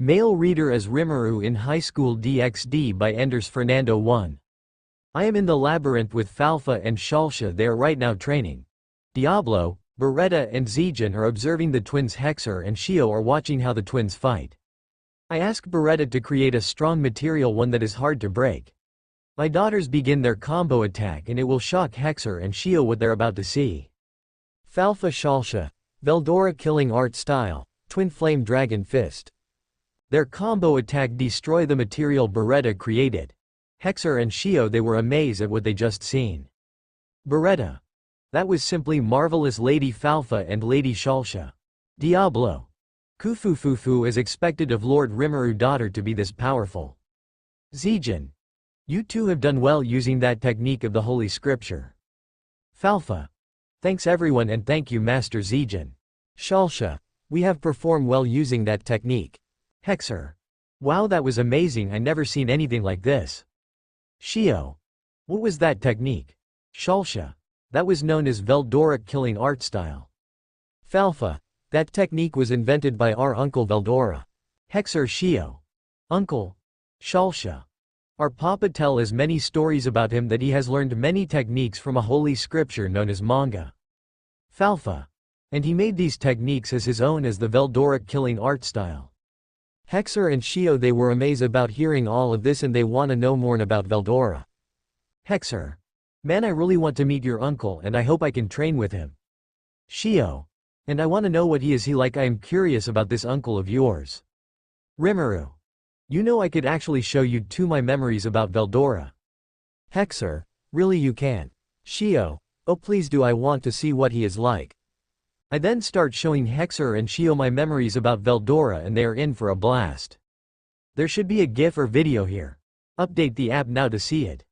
Male reader as Rimuru in Highschool DXD by AndrsFernando1. I am in the labyrinth with Falfa and Shalsha. They are right now training. Diablo, Beretta and Zijin are observing the twins. Hexer and Shio are watching how the twins fight. I ask Beretta to create a strong material, one that is hard to break. My daughters begin their combo attack and it will shock Hexer and Shio what they're about to see. Falfa Shalsha, Veldora killing art style, twin flame dragon fist. Their combo attack destroy the material Beretta created. Hexer and Shio, they were amazed at what they just seen. Beretta. That was simply marvelous. Lady Falfa and Lady Shalsha. Diablo. Kufufufu is expected of Lord Rimuru daughter to be this powerful. Zijin. You two have done well using that technique of the Holy Scripture. Falfa. Thanks everyone and thank you Master Zijin. Shalsha. We have performed well using that technique. Hexer. Wow, that was amazing, I never seen anything like this. Shio. What was that technique? Shalsha. That was known as Veldora killing art style. Falfa. That technique was invented by our uncle Veldora. Hexer. Shio. Uncle. Shalsha. Our papa tell us many stories about him, that he has learned many techniques from a holy scripture known as manga. Falfa. And he made these techniques as his own as the Veldora killing art style. Hexer and Shio, they were amazed about hearing all of this and they want to know more about Veldora. Hexer. Man, I really want to meet your uncle and I hope I can train with him. Shio. And I want to know what he is like. I am curious about this uncle of yours. Rimuru. You know, I could actually show you too my memories about Veldora. Hexer. Really you can? Shio. Oh please do, I want to see what he is like. I then start showing Hexer and Shio my memories about Veldora and they are in for a blast. There should be a GIF or video here. Update the app now to see it.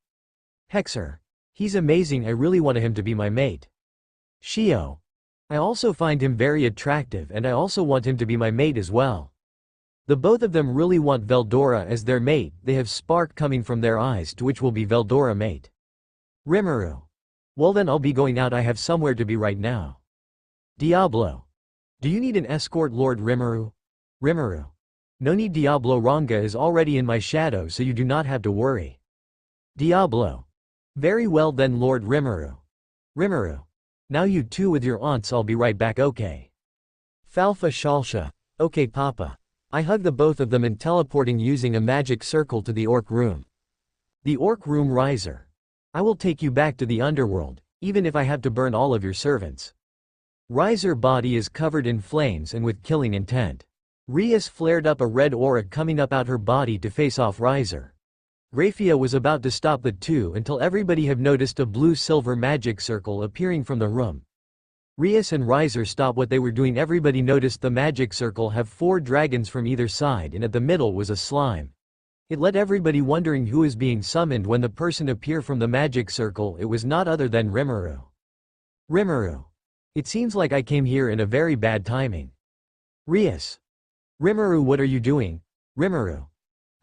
Hexer. He's amazing, I really want him to be my mate. Shio. I also find him very attractive and I also want him to be my mate as well. The both of them really want Veldora as their mate, they have spark coming from their eyes to which will be Veldora mate. Rimuru. Well then I'll be going out, I have somewhere to be right now. Diablo. Do you need an escort Lord Rimuru? Rimuru. No need, Diablo Ranga is already in my shadow so you do not have to worry. Diablo. Very well then Lord Rimuru. Rimuru. Now you two with your aunts, I'll be right back, okay. Falfa Shalsha. Okay papa. I hug the both of them and teleporting using a magic circle to the orc room. The orc room. Riser. I will take you back to the underworld, even if I have to burn all of your servants. Riser body is covered in flames and with killing intent. Rias flared up a red aura coming up out her body to face off Riser. Graphia was about to stop the two until everybody have noticed a blue-silver magic circle appearing from the room. Rias and Riser stop what they were doing. Everybody noticed the magic circle have 4 dragons from either side and at the middle was a slime. It let everybody wondering who is being summoned. When the person appeared from the magic circle, it was not other than Rimuru. Rimuru. It seems like I came here in a very bad timing. Rias. Rimuru, what are you doing? Rimuru.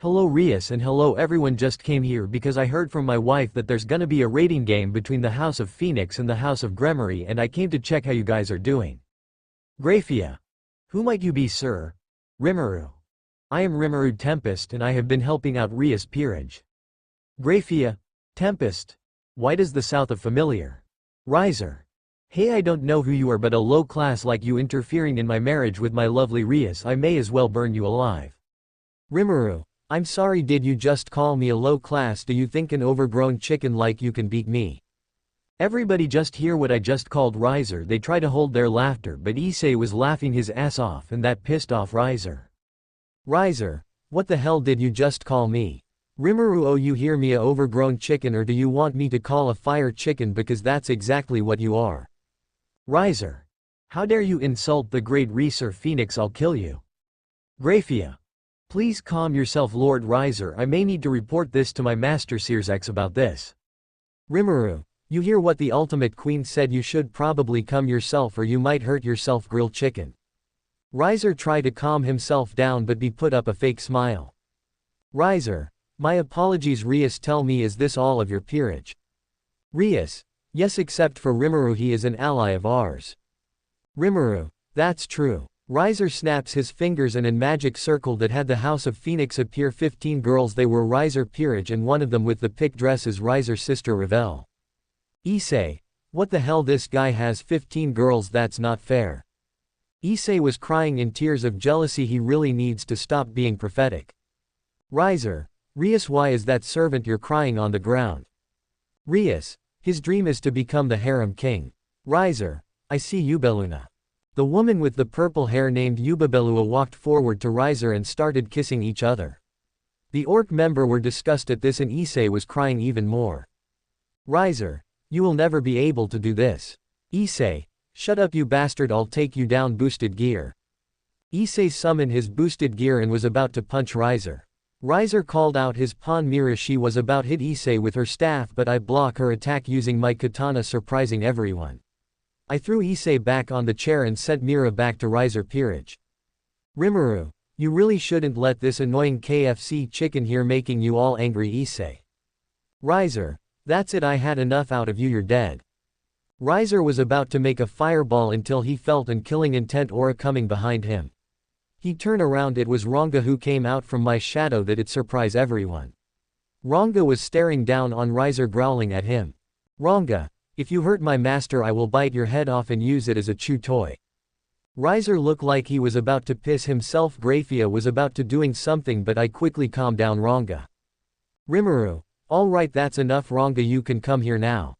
Hello Rias and hello everyone, just came here because I heard from my wife that there's gonna be a raiding game between the House of Phoenix and the House of Gremory and I came to check how you guys are doing. Graphia. Who might you be, sir? Rimuru. I am Rimuru Tempest and I have been helping out Rias Peerage. Graphia. Tempest. Why does the south of familiar? Riser. Hey, I don't know who you are, but a low class like you interfering in my marriage with my lovely Rias, I may as well burn you alive. Rimuru. I'm sorry, did you just call me a low class? Do you think an overgrown chicken like you can beat me? Everybody just hear what I just called Riser. They try to hold their laughter but Issei was laughing his ass off and that pissed off Riser. Riser. What the hell did you just call me? Rimuru, oh you hear me, a overgrown chicken, or do you want me to call a fire chicken, because that's exactly what you are. Riser. How dare you insult the great Riser Phoenix, I'll kill you. Graphia. Please calm yourself Lord Riser, I may need to report this to my master Searsex about this. Rimuru. You hear what the ultimate queen said, you should probably come yourself or you might hurt yourself, grilled chicken. Riser tried to calm himself down but be put up a fake smile. Riser. My apologies Rias, tell me, is this all of your peerage? Rias. Yes, except for Rimuru, he is an ally of ours. Rimuru. That's true. Riser snaps his fingers and in magic circle that had the House of Phoenix appear 15 girls. They were Riser Peerage and one of them with the pick dress is Riser's sister Ravel. Issei. What the hell, this guy has 15 girls, that's not fair. Issei was crying in tears of jealousy. He really needs to stop being prophetic. Riser. Rias, why is that servant you're crying on the ground? Rias. His dream is to become the harem king. Riser. I see Yubeluna. The woman with the purple hair named Yubabelua walked forward to Riser and started kissing each other. The orc member were disgusted at this and Issei was crying even more. Riser. You will never be able to do this. Issei. Shut up you bastard, I'll take you down. Boosted gear. Issei summoned his boosted gear and was about to punch Riser. Riser called out his pawn Mira. She was about hit Issei with her staff but I block her attack using my katana, surprising everyone. I threw Issei back on the chair and sent Mira back to Riser Peerage. Rimuru. You really shouldn't let this annoying KFC chicken here making you all angry. Issei. Riser. That's it, I had enough out of you, you're dead. Riser was about to make a fireball until he felt an killing intent aura coming behind him. He turned around, it was Ronga who came out from my shadow. That it surprised everyone. Ronga was staring down on Riser, growling at him. Ronga. If you hurt my master I will bite your head off and use it as a chew toy. Riser looked like he was about to piss himself. Grafia was about to doing something but I quickly calmed down Ronga. Rimuru. Alright, that's enough Ronga, you can come here now.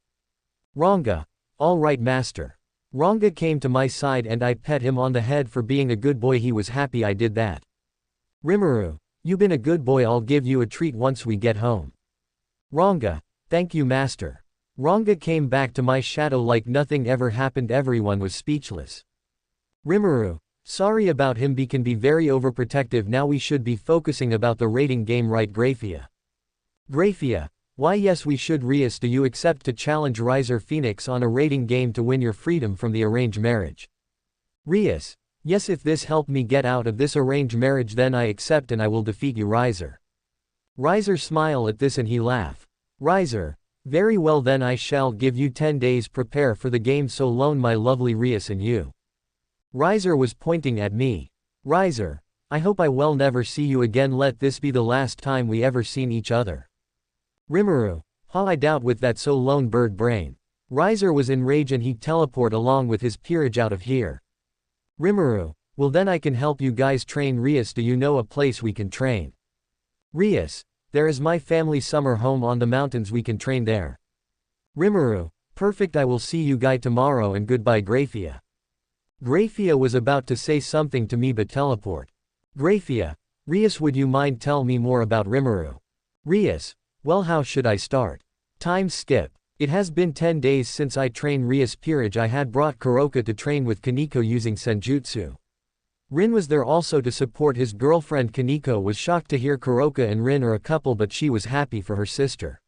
Ronga. Alright master. Ronga came to my side and I pet him on the head for being a good boy. He was happy I did that. Rimuru. You been a good boy, I'll give you a treat once we get home. Ronga. Thank you master. Ronga came back to my shadow like nothing ever happened. Everyone was speechless. Rimuru. Sorry about him, he can be very overprotective. Now we should be focusing about the raiding game, right Grafia? Grafia. Why yes we should. Rias, do you accept to challenge Riser Phoenix on a raiding game to win your freedom from the arranged marriage? Rias. Yes, if this help me get out of this arranged marriage then I accept and I will defeat you Riser. Riser smile at this and he laugh. Riser. Very well then, I shall give you 10 days prepare for the game, so loan my lovely Rias and you. Riser was pointing at me. Riser. I hope I will never see you again, let this be the last time we ever seen each other. Rimuru. I doubt with that so lone bird brain. Riser was enraged and he teleport along with his peerage out of here. Rimuru. Well then I can help you guys train. Rias, do you know a place we can train? Rias. There is my family summer home on the mountains, we can train there. Rimuru. Perfect, I will see you guy tomorrow and goodbye Grafia. Grafia was about to say something to me but teleport. Grafia. Rias, would you mind tell me more about Rimuru? Rias. Well, how should I start? Time skip. It has been 10 days since I trained Rias Peerage. I had brought Kuroka to train with Kaneko using Senjutsu. Rin was there also to support his girlfriend. Kaneko was shocked to hear Kuroka and Rin are a couple but she was happy for her sister.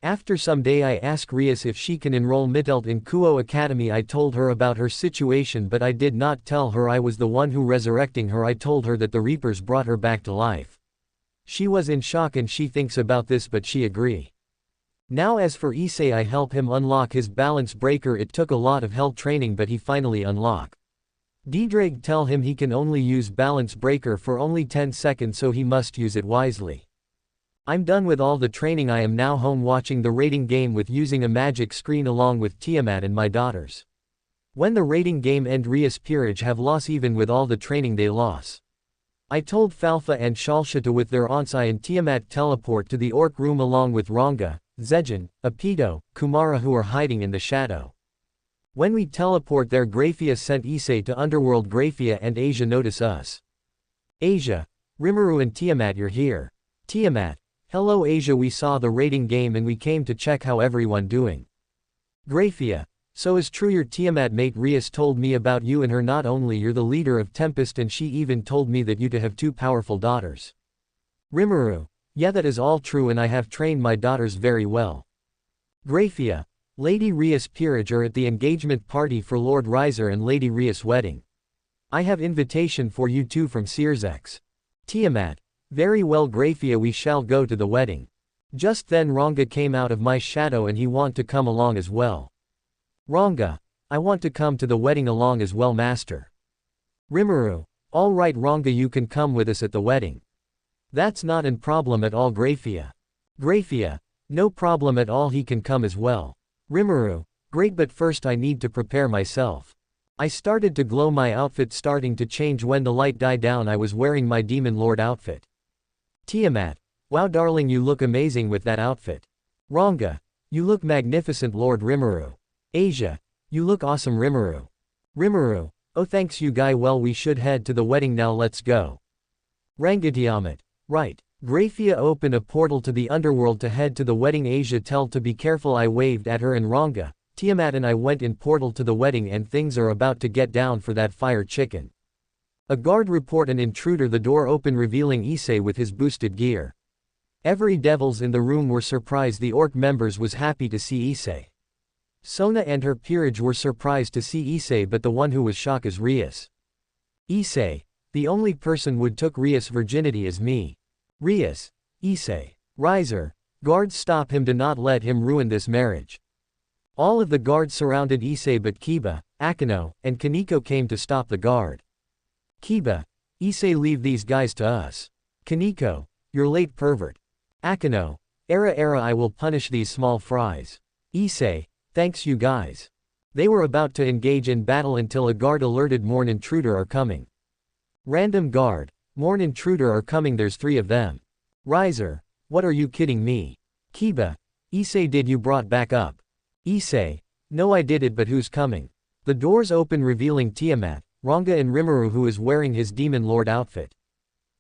After some day I asked Rias if she can enroll Mitelt in Kuo Academy. I told her about her situation but I did not tell her I was the one who resurrecting her. I told her that the Reapers brought her back to life. She was in shock and she thinks about this but she agree. Now as for Issei, I help him unlock his balance breaker. It took a lot of hell training but he finally unlock. Ddraig tell him he can only use balance breaker for only 10 seconds so he must use it wisely. I'm done with all the training. I am now home watching the raiding game with using a magic screen along with Tiamat and my daughters. When the raiding game end, Rias Peerage have lost even with all the training they lost. I told Falfa and Shalsha to with their Onsai and Tiamat teleport to the orc room along with Ronga, Zejin, Apito, Kumara who are hiding in the shadow. When we teleport there, Grafia sent Issei to Underworld. Grafia and Asia notice us. Asia. Rimuru and Tiamat, you're here. Tiamat. Hello Asia, we saw the raiding game and we came to check how everyone doing. Grafia. So is true, your Tiamat mate Rias told me about you and her. Not only you're the leader of Tempest and she even told me that you to have 2 powerful daughters. Rimuru. Yeah, that is all true and I have trained my daughters very well. Grafia. Lady Rias Peerage are at the engagement party for Lord Riser and Lady Rias wedding. I have invitation for you two from Searsex. Tiamat. Very well Grafia, we shall go to the wedding. Just then Ronga came out of my shadow and he want to come along as well. Ronga. I want to come to the wedding along as well master. Rimuru. Alright Ranga, you can come with us at the wedding. That's not an problem at all. Graphia. Graphia. No problem at all, he can come as well. Rimuru. Great, but first I need to prepare myself. I started to glow, my outfit starting to change when the light died down. I was wearing my Demon Lord outfit. Tiamat. Wow darling, you look amazing with that outfit. Ranga. You look magnificent Lord Rimuru. Asia. You look awesome Rimuru. Rimuru. Oh thanks you guy, well we should head to the wedding now, let's go. Rangatiamat. Right. Graphia opened a portal to the underworld to head to the wedding. Asia tell to be careful, I waved at her and Ranga, Tiamat and I went in portal to the wedding, and things are about to get down for that fire chicken. A guard report an intruder, the door open revealing Issei with his boosted gear. Every devils in the room were surprised, the orc members was happy to see Issei. Sona and her peerage were surprised to see Issei, but the one who was shocked is Rias. Issei. The only person would took Rias' virginity is me. Rias. Issei. Riser. Guards stop him, do not let him ruin this marriage. All of the guards surrounded Issei, but Kiba, Akino, and Kaneko came to stop the guard. Kiba. Issei, leave these guys to us. Kaneko. You're late pervert. Akino. Era, I will punish these small fries. Issei. Thanks you guys. They were about to engage in battle until a guard alerted, more intruder are coming. Random guard. More intruder are coming, there's 3 of them. Riser. What are you kidding me? Kiba. Issei, did you brought back up? Issei. No I did it, but who's coming? The doors open revealing Tiamat, Ranga and Rimuru, who is wearing his Demon Lord outfit.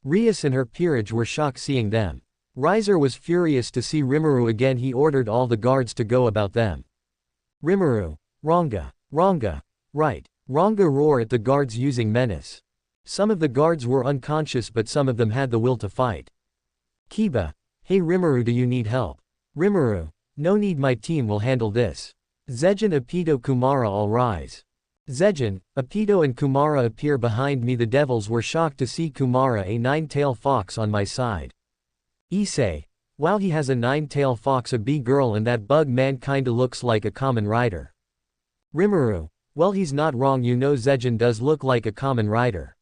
Rias and her peerage were shocked seeing them. Riser was furious to see Rimuru again, he ordered all the guards to go about them. Rimuru. Ranga. Ranga. Right. Ranga roar at the guards using menace. Some of the guards were unconscious, but some of them had the will to fight. Kiba. Hey Rimuru, do you need help? Rimuru. No need, my team will handle this. Zejin, Apito, Kumara, all rise. Zejin, Apito and Kumara appear behind me. The devils were shocked to see Kumara, a 9-tailed fox, on my side. Issei. Wow, he has a 9-tailed fox, a bee girl, and that bug man kinda looks like a common rider. Rimuru. Well, he's not wrong, you know Zejin does look like a common rider.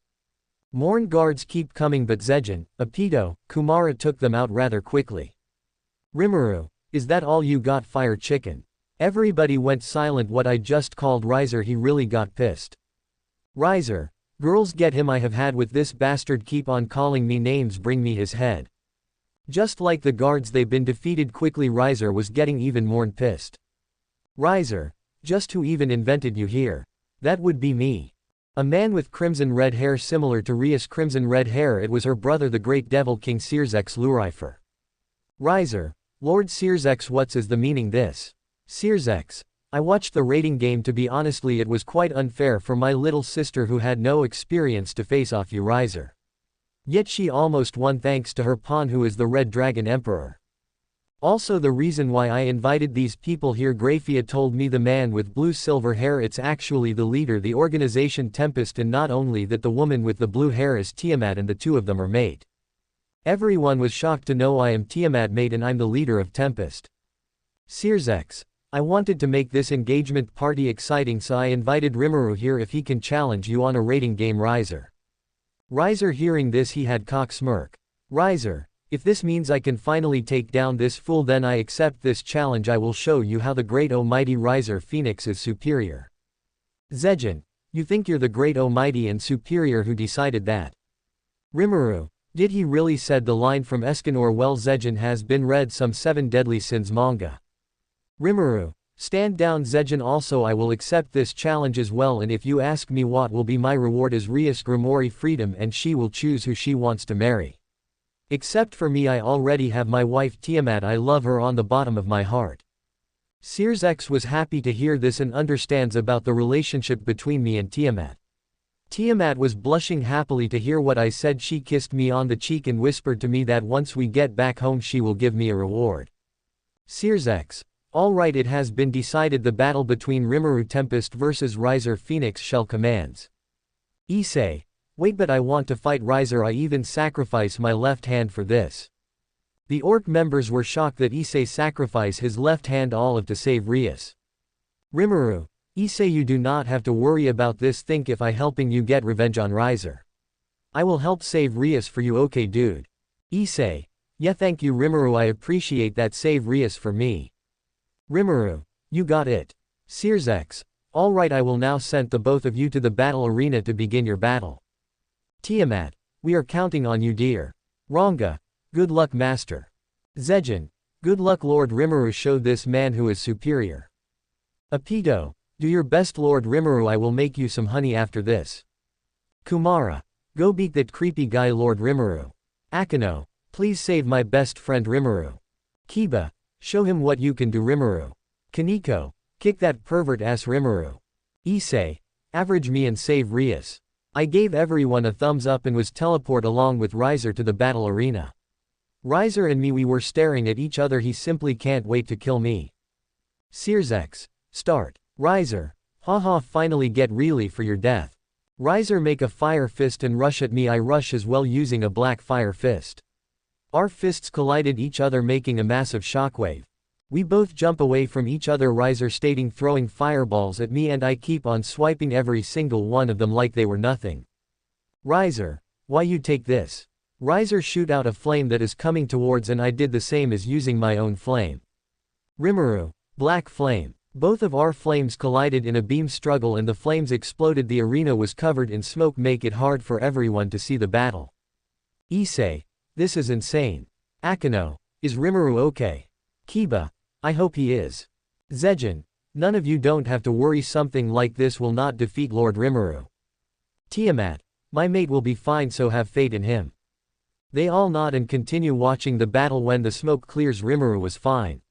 Morn guards keep coming, but Zejin, Apito, Kumara took them out rather quickly. Rimuru. Is that all you got, fire chicken? Everybody went silent. What I just called Riser, he really got pissed. Riser. Girls get him, I have had with this bastard, keep on calling me names, bring me his head. Just like the guards, they've been defeated quickly. Riser was getting even more pissed. Riser. Just who even invented you here? That would be me. A man with crimson red hair similar to Rias' crimson red hair, it was her brother, the great devil king Searsx Lurifer. Riser. Lord Searsx, what's is the meaning this? Searsx. I watched the rating game, to be honestly it was quite unfair for my little sister who had no experience to face off you Riser. Yet she almost won thanks to her pawn who is the Red Dragon Emperor. Also the reason why I invited these people here, Graphia told me, the man with blue silver hair, it's actually the leader, the organization Tempest, and not only that, the woman with the blue hair is Tiamat and the 2 of them are mate. Everyone was shocked to know I am Tiamat mate and I'm the leader of Tempest. Searsx. I wanted to make this engagement party exciting, so I invited Rimuru here if he can challenge you on a rating game. Riser. Riser hearing this, he had cock smirk. Riser. If this means I can finally take down this fool, then I accept this challenge. I will show you how the great almighty Riser Phoenix is superior. Zejin. You think you're the great almighty and superior, who decided that? Rimuru. Did he really? Said the line from Escanor. Well, Zejin has been read some 7 deadly sins manga. Rimuru. Stand down Zejin. Also I will accept this challenge as well, and if you ask me what will be my reward, is Rias Grimori freedom, and she will choose who she wants to marry. Except for me, I already have my wife Tiamat, I love her on the bottom of my heart. Searsx was happy to hear this and understands about the relationship between me and Tiamat. Tiamat was blushing happily to hear what I said. She kissed me on the cheek and whispered to me that once we get back home she will give me a reward. Searsx. Alright, it has been decided, the battle between Rimuru Tempest versus Riser Phoenix shall commence. Issei. Wait, but I want to fight Riser, I even sacrifice my left hand for this. The orc members were shocked that Issei sacrificed his left hand all of to save Rias. Rimuru. Issei, you do not have to worry about this. Think if I helping you get revenge on Riser. I will help save Rias for you, okay dude. Issei. Yeah, thank you Rimuru, I appreciate that, save Rias for me. Rimuru. You got it. Searsex. Alright, I will now send the both of you to the battle arena to begin your battle. Tiamat. We are counting on you dear. Ranga. Good luck master. Zejin. Good luck Lord Rimuru, show this man who is superior. Apito. Do your best Lord Rimuru, I will make you some honey after this. Kumara. Go beat that creepy guy Lord Rimuru. Akano. Please save my best friend Rimuru. Kiba. Show him what you can do Rimuru. Kaneko. Kick that pervert ass Rimuru. Issei. Average me and save Rias. I gave everyone a thumbs up and was teleport along with Riser to the battle arena. Riser and me, we were staring at each other, he simply can't wait to kill me. Searsex. Start. Riser. Haha, finally get really for your death. Riser, make a fire fist and rush at me, I rush as well using a black fire fist. Our fists collided each other making a massive shockwave. We both jump away from each other, Riser stating throwing fireballs at me and I keep on swiping every single one of them like they were nothing. Riser. Why you take this? Riser shoot out a flame that is coming towards and I did the same as using my own flame. Rimuru. Black flame. Both of our flames collided in a beam struggle and the flames exploded, the arena was covered in smoke, make it hard for everyone to see the battle. Issei. This is insane. Akano. Is Rimuru okay? Kiba. I hope he is. Zejin. None of you don't have to worry, something like this will not defeat Lord Rimuru. Tiamat. My mate will be fine, so have faith in him. They all nod and continue watching the battle. When the smoke clears, Rimuru was fine.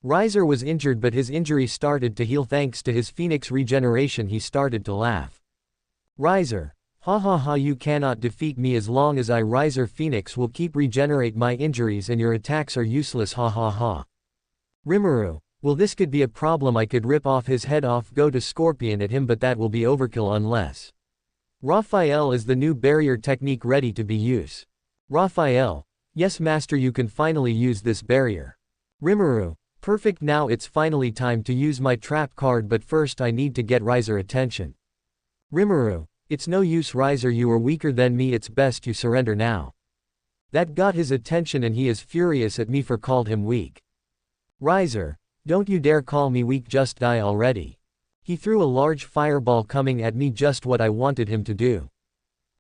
Riser was injured but his injury started to heal thanks to his phoenix regeneration, he started to laugh. Riser. Ha ha ha, you cannot defeat me as long as I Riser Phoenix will keep regenerate my injuries and your attacks are useless, ha ha ha. Rimuru. Well, this could be a problem, I could rip off his head off, go to Scorpion at him, but that will be overkill unless. Raphael is the new barrier technique ready to be used. Raphael. Yes master, you can finally use this barrier. Rimuru. Perfect, now it's finally time to use my trap card, but first I need to get Riser attention. Rimuru. It's no use Riser, you are weaker than me, it's best you surrender now. That got his attention and he is furious at me for called him weak. Riser. Don't you dare call me weak, just die already. He threw a large fireball coming at me, just what I wanted him to do.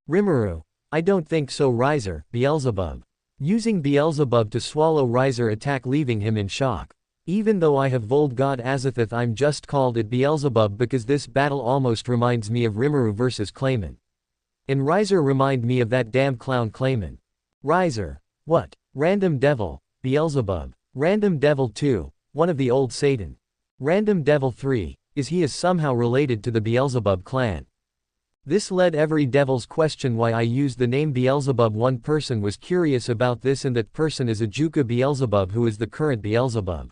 Rimuru. I don't think so Riser. Beelzebub. Using Beelzebub to swallow Riser attack, leaving him in shock. Even though I have Vold God Azathoth, I'm just called it Beelzebub because this battle almost reminds me of Rimuru vs Clayman. And Riser remind me of that damn clown Clayman. Riser. What? Random Devil. Beelzebub. Random Devil 2. One of the old Satan. Random Devil 3. Is he somehow related to the Beelzebub clan? This led every devil's question why I used the name Beelzebub. One person was curious about this and that person is Ajuka Beelzebub, who is the current Beelzebub.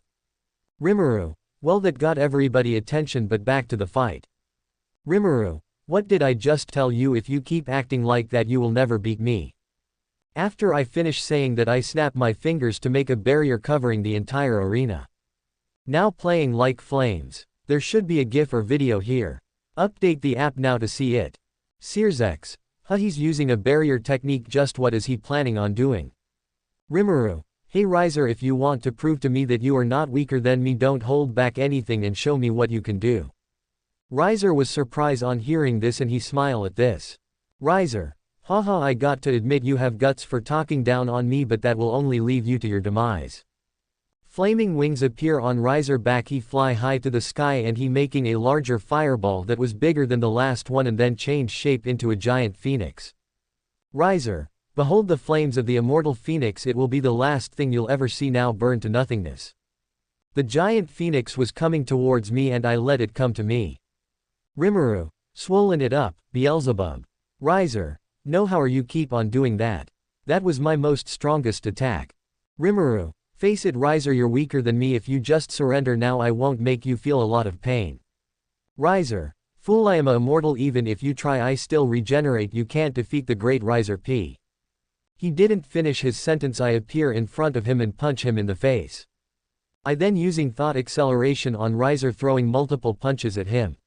Rimuru. Well, that got everybody attention, but back to the fight. Rimuru. What did I just tell you? If you keep acting like that you will never beat me. After I finish saying that, I snap my fingers to make a barrier covering the entire arena. Now playing like flames. There should be a GIF or video here. Update the app now to see it. Searsex. He's using a barrier technique, just what is he planning on doing? Rimuru. Hey Riser, if you want to prove to me that you are not weaker than me, don't hold back anything and show me what you can do. Riser was surprised on hearing this and he smiled at this. Riser. Haha, I got to admit you have guts for talking down on me, but that will only leave you to your demise. Flaming wings appear on Riser back, he fly high to the sky and he making a larger fireball that was bigger than the last one and then change shape into a giant phoenix. Riser. Behold the flames of the immortal phoenix, it will be the last thing you'll ever see, now burn to nothingness. The giant phoenix was coming towards me and I let it come to me. Rimuru. Swollen it up, Beelzebub. Riser. No, how are you keep on doing that? That was my most strongest attack. Rimuru. Face it Riser, you're weaker than me, if you just surrender now I won't make you feel a lot of pain. Riser. Fool, I am immortal, even if you try I still regenerate, you can't defeat the great Riser P. He didn't finish his sentence, I appear in front of him and punch him in the face. I then using thought acceleration on Riser, throwing multiple punches at him.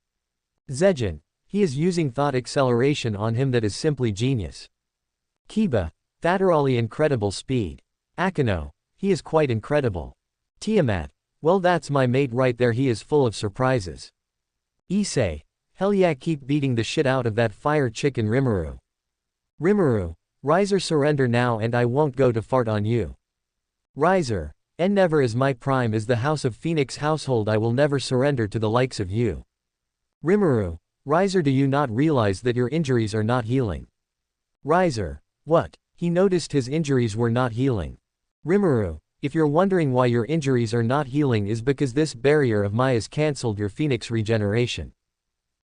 Zejin, he is using thought acceleration on him that is simply genius. Kiba, laterally incredible speed. Akino, he is quite incredible. Tiamat, well that's my mate right there, he is full of surprises. Issei, hell yeah, keep beating the shit out of that fire chicken Rimuru. Rimuru, Riser surrender now and I won't go to fart on you. Riser, and never is my prime is the House of Phoenix household, I will never surrender to the likes of you. Rimuru, Riser, do you not realize that your injuries are not healing? Riser, what? He noticed his injuries were not healing. Rimuru, if you're wondering why your injuries are not healing is because this barrier of Maya's cancelled your Phoenix regeneration.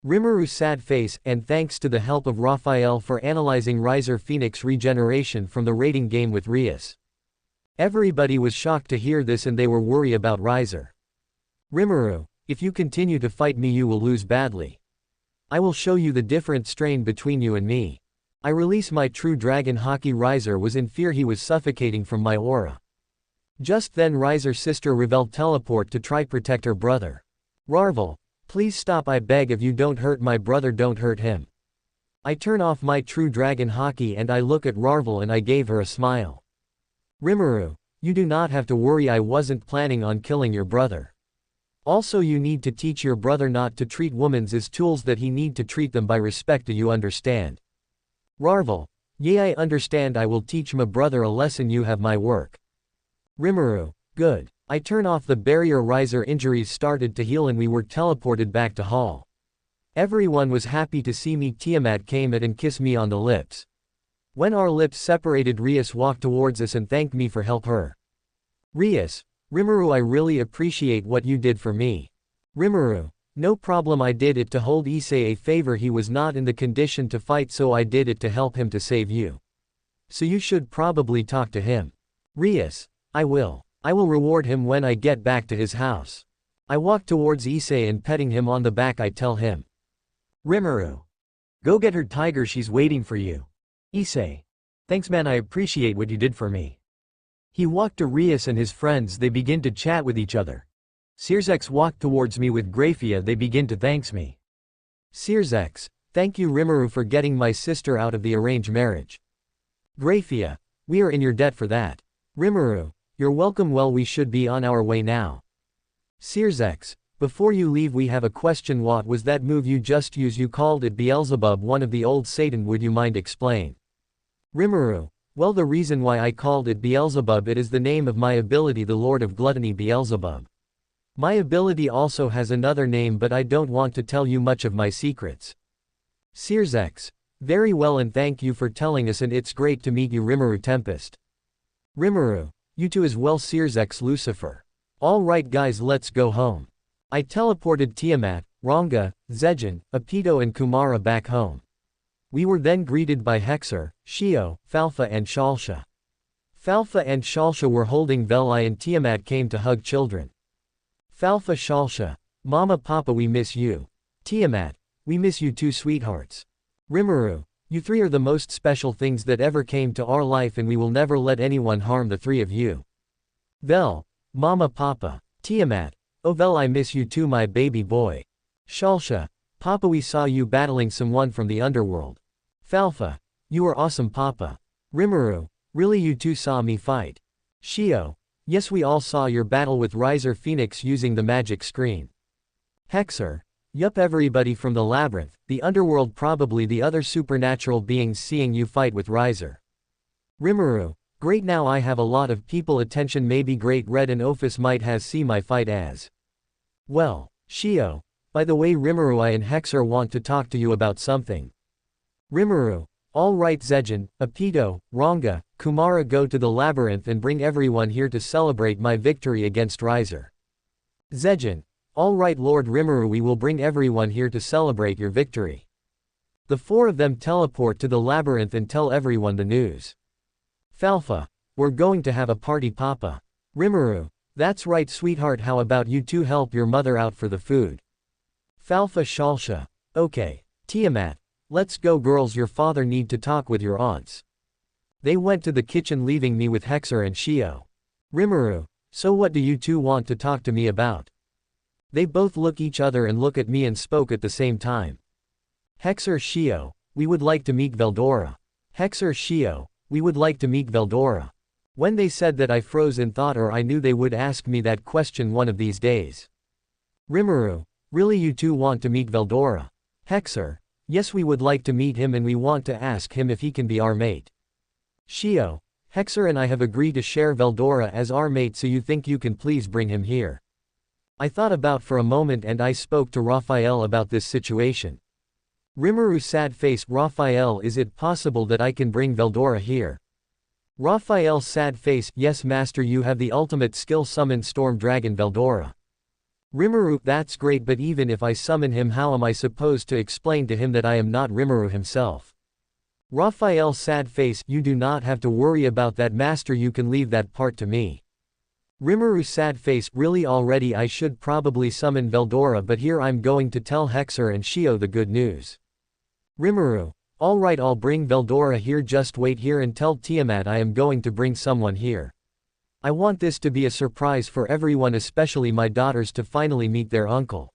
Rimuru sad face, and thanks to the help of Raphael for analyzing Riser Phoenix regeneration from the rating game with Rias. Everybody was shocked to hear this and they were worried about Riser. Rimuru, if you continue to fight me you will lose badly. I will show you the different strain between you and me. I release my true dragon Haki. Riser was in fear, he was suffocating from my aura. Just then Riser's sister Ravel teleport to try protect her brother. Rarvel, please stop, I beg of you, don't hurt my brother, don't hurt him. I turn off my true dragon Haki and I look at Rarvel and I gave her a smile. Rimuru, you do not have to worry, I wasn't planning on killing your brother. Also you need to teach your brother not to treat women's as tools, that he need to treat them by respect, do you understand? Rarvel, yeah I understand, I will teach my brother a lesson, you have my work. Rimuru, good. I turn off the barrier. Riser injuries started to heal and we were teleported back to hall. Everyone was happy to see me. Tiamat came at and kissed me on the lips. When our lips separated, Rias walked towards us and thanked me for help her. Rias, Rimuru, I really appreciate what you did for me. Rimuru, no problem, I did it to hold Issei a favor, he was not in the condition to fight so I did it to help him to save you. So you should probably talk to him. Rias, I will reward him when I get back to his house. I walk towards Issei and petting him on the back I tell him. Rimuru, go get her tiger, she's waiting for you. Issei, thanks man, I appreciate what you did for me. He walked to Rias and his friends, they begin to chat with each other. Sirzex walked towards me with Grafia, they begin to thanks me. Sirzex, thank you Rimuru for getting my sister out of the arranged marriage. Grafia, we are in your debt for that. Rimuru, you're welcome, well we should be on our way now. Sirzex, before you leave we have a question, what was that move you just used, you called it Beelzebub, one of the old Satan, would you mind explain? Rimuru, well the reason why I called it Beelzebub, it is the name of my ability, the Lord of Gluttony Beelzebub. My ability also has another name but I don't want to tell you much of my secrets. Sirzex, very well and thank you for telling us and it's great to meet you Rimuru Tempest. Rimuru, you too as well Sirzex Lucifer. Alright guys, let's go home. I teleported Tiamat, Ranga, Zejin, Apito and Kumara back home. We were then greeted by Hexer, Shio, Falfa and Shalsha. Falfa and Shalsha were holding Veli and Tiamat came to hug children. Falfa, Shalsha, Mama Papa we miss you. Tiamat, we miss you too sweethearts. Rimuru, you three are the most special things that ever came to our life and we will never let anyone harm the three of you. Vel, Mama Papa, Tiamat, oh Vel I miss you too my baby boy. Shalsha, Papa we saw you battling someone from the underworld. Falfa, you are awesome Papa. Rimuru, really you two saw me fight. Shio, yes we all saw your battle with Riser Phoenix using the magic screen. Hexer, yup everybody from the labyrinth, the underworld, probably the other supernatural beings seeing you fight with Riser. Rimuru, great, now I have a lot of people attention, maybe Great Red and Ophis might has see my fight as well. Shio, by the way Rimuru, I and Hexer want to talk to you about something. Rimuru, alright Zejin, Apito, Ranga, Kumara, go to the labyrinth and bring everyone here to celebrate my victory against Riser. Zejin, alright Lord Rimuru, we will bring everyone here to celebrate your victory. The four of them teleport to the labyrinth and tell everyone the news. Falfa, we're going to have a party Papa. Rimuru, that's right sweetheart, how about you two help your mother out for the food? Falfa, Shalsha, okay. Tiamat, let's go girls, your father need to talk with your aunts. They went to the kitchen leaving me with Hexer and Shio. Rimuru, so what do you two want to talk to me about? They both look each other and look at me and spoke at the same time. Hexer Shio, we would like to meet Veldora. Hexer Shio, we would like to meet Veldora. When they said that I froze in thought, or I knew they would ask me that question one of these days. Rimuru, really you two want to meet Veldora? Hexer, yes, we would like to meet him and we want to ask him if he can be our mate. Shio, Hexer and I have agreed to share Veldora as our mate, so you think you can please bring him here? I thought about for a moment and I spoke to Raphael about this situation. Rimuru sad face. Raphael, is it possible that I can bring Veldora here? Raphael sad face, yes master, you have the ultimate skill, summon storm dragon Veldora. Rimuru, that's great, but even if I summon him, how am I supposed to explain to him that I am not Rimuru himself? Raphael sad face, you do not have to worry about that master, you can leave that part to me. Rimuru sad face, really already I should probably summon Veldora, but here I'm going to tell Hexer and Shio the good news. Rimuru, alright, I'll bring Veldora here, just wait here and tell Tiamat I am going to bring someone here. I want this to be a surprise for everyone, especially my daughters, to finally meet their uncle.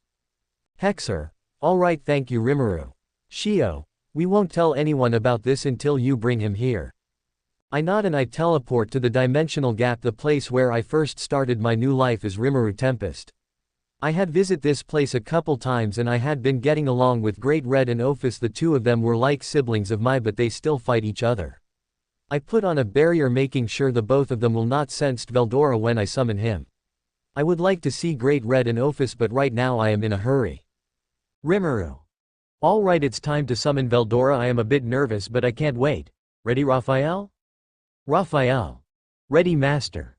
Hexer, alright, thank you Rimuru. Shio, we won't tell anyone about this until you bring him here. I nod and I teleport to the dimensional gap, the place where I first started my new life as Rimuru Tempest. I had visited this place a couple times and I had been getting along with Great Red and Ophis, the two of them were like siblings of mine, but they still fight each other. I put on a barrier making sure the both of them will not sense Veldora when I summon him. I would like to see Great Red and Ophis, but right now I am in a hurry. Rimuru. Alright, it's time to summon Veldora. I am a bit nervous but I can't wait. Ready Raphael? Raphael. Ready master.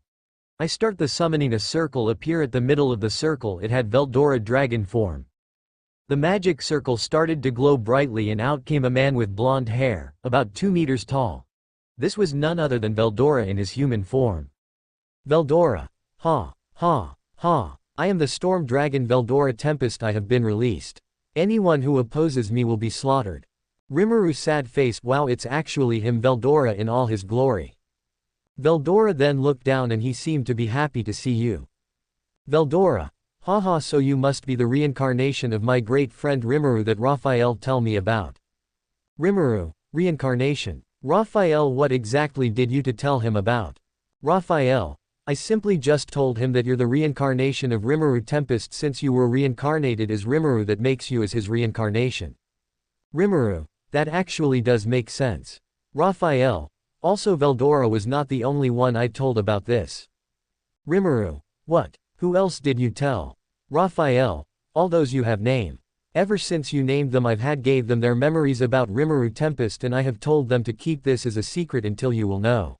I start the summoning. A circle appear at the middle of the circle. It had Veldora dragon form. The magic circle started to glow brightly and out came a man with blonde hair, about 2 meters tall. This was none other than Veldora in his human form. Veldora. Ha, ha, ha. I am the storm dragon Veldora Tempest. I have been released. Anyone who opposes me will be slaughtered. Rimuru sad face, wow, it's actually him, Veldora in all his glory. Veldora then looked down and he seemed to be happy to see you. Veldora. Haha, so you must be the reincarnation of my great friend Rimuru that Raphael tell me about. Rimuru. Reincarnation. Raphael, what exactly did you to tell him about? Raphael. I simply just told him that you're the reincarnation of Rimuru Tempest, since you were reincarnated as Rimuru, that makes you as his reincarnation. Rimuru. That actually does make sense. Raphael. Also Veldora was not the only one I told about this. Rimuru. What? Who else did you tell? Raphael. All those you have named. Ever since you named them I've had gave them their memories about Rimuru Tempest and I have told them to keep this as a secret until you will know.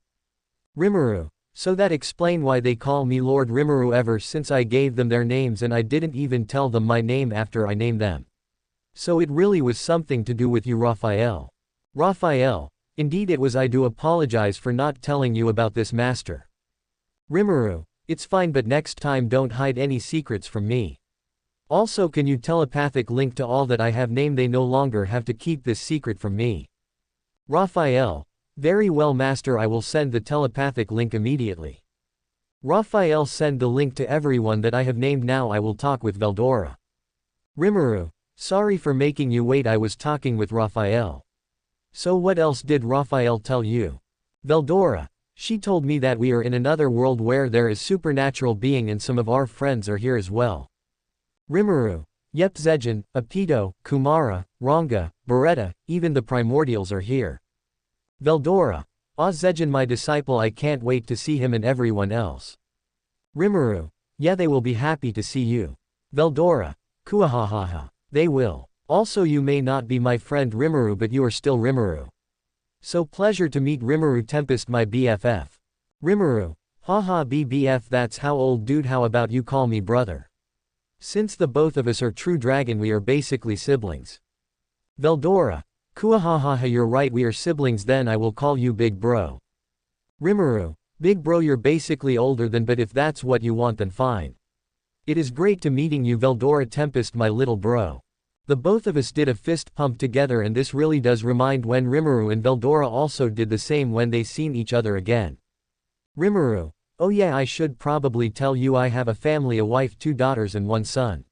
Rimuru. So that explain why they call me Lord Rimuru ever since I gave them their names and I didn't even tell them my name after I named them. So it really was something to do with you Raphael. Raphael. Indeed it was. I do apologize for not telling you about this master. Rimuru. It's fine, but next time don't hide any secrets from me. Also, can you telepathic link to all that I have named? They no longer have to keep this secret from me. Raphael. Very well master, I will send the telepathic link immediately. Raphael, send the link to everyone that I have named. Now I will talk with Veldora. Rimuru. Sorry for making you wait, I was talking with Raphael. So what else did Raphael tell you? Veldora. She told me that we are in another world where there is supernatural being and some of our friends are here as well. Rimuru. Yep, Zejin, Apito, Kumara, Ranga, Beretta, even the primordials are here. Veldora. Ah, Zejin, my disciple, I can't wait to see him and everyone else. Rimuru. Yeah, they will be happy to see you. Veldora. Kuahahaha. They will. Also, you may not be my friend Rimuru, but you are still Rimuru. So pleasure to meet Rimuru Tempest, my BFF. Rimuru. Haha, BBF, that's how old dude, how about you call me brother? Since the both of us are true dragon, we are basically siblings. Veldora. Kuahahaha, you're right, we are siblings, then I will call you big bro. Rimuru. Big bro, you're basically older than, but if that's what you want then fine. It is great to meeting you Veldora Tempest, my little bro. The both of us did a fist pump together and this really does remind when Rimuru and Veldora also did the same when they seen each other again. Rimuru. Oh yeah, I should probably tell you I have a family, a wife, 2 daughters and 1 son.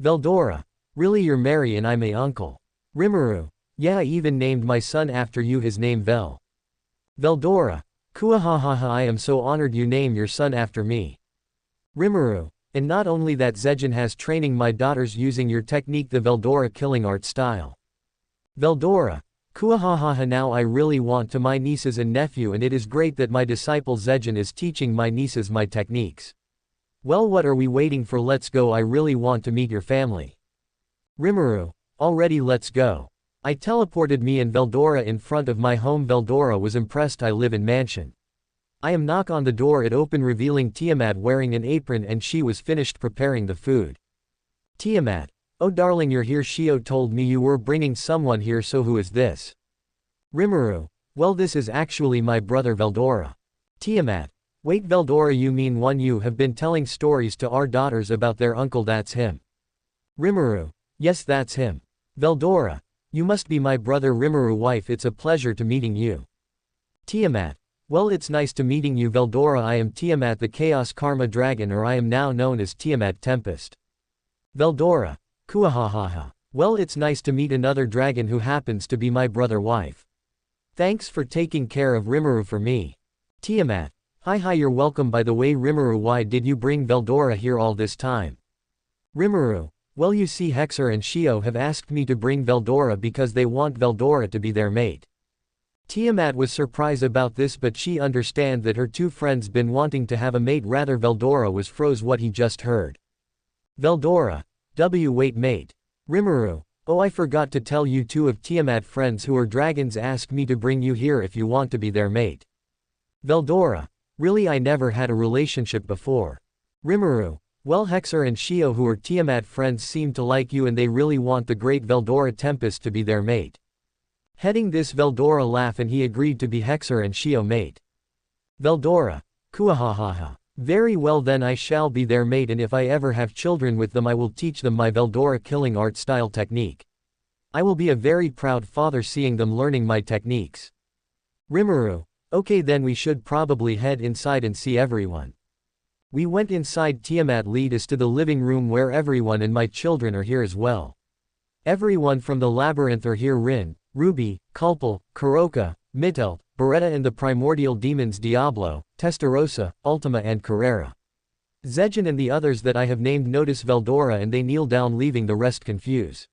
Veldora. Really you're merry and I'm a uncle. Rimuru. Yeah, I even named my son after you, his name Vel. Veldora. Kuahahaha, I am so honored you name your son after me. Rimuru. And not only that, Zejin has training my daughters using your technique, the Veldora killing art style. Veldora. Kuahahaha, now I really want to my nieces and nephew, and it is great that my disciple Zejin is teaching my nieces my techniques. Well, what are we waiting for? Let's go, I really want to meet your family. Rimuru. Already, let's go. I teleported me and Veldora in front of my home. Veldora was impressed. I live in mansion. I am knock on the door, it open revealing Tiamat wearing an apron, and she was finished preparing the food. Tiamat. Oh darling, you're here. Shio told me you were bringing someone here, so who is this? Rimuru. Well, this is actually my brother Veldora. Tiamat. Wait, Veldora, you mean one you have been telling stories to our daughters about their uncle? That's him. Rimuru. Yes, that's him. Veldora. You must be my brother Rimuru wife, it's a pleasure to meeting you. Tiamat. Well, it's nice to meeting you Veldora, I am Tiamat the Chaos Karma Dragon, or I am now known as Tiamat Tempest. Veldora. Kuahahaha. Well, it's nice to meet another dragon who happens to be my brother wife. Thanks for taking care of Rimuru for me. Tiamat. Hi, you're welcome. By the way Rimuru, why did you bring Veldora here all this time? Rimuru. Well, you see, Hexer and Shio have asked me to bring Veldora because they want Veldora to be their mate. Tiamat was surprised about this, but she understand that her two friends been wanting to have a mate. Rather, Veldora was froze what he just heard. Veldora. Wait, mate. Rimuru. Oh, I forgot to tell you, two of Tiamat friends who are dragons asked me to bring you here if you want to be their mate. Veldora. Really, I never had a relationship before. Rimuru. Well, Hexer and Shio, who are Tiamat friends, seem to like you and they really want the great Veldora Tempest to be their mate. Heading this, Veldora laughed and he agreed to be Hexer and Shio mate. Veldora. Kuahahaha. Very well, then I shall be their mate, and if I ever have children with them I will teach them my Veldora killing art style technique. I will be a very proud father seeing them learning my techniques. Rimuru. Okay, then we should probably head inside and see everyone. We went inside. Tiamat lead us to the living room where everyone and my children are here as well. Everyone from the labyrinth are here: Rin, Ruby, Kulpal, Kuroka, Mittel, Beretta, and the primordial demons Diablo, Testarossa, Ultima and Carrera. Zejin and the others that I have named notice Veldora and they kneel down, leaving the rest confused.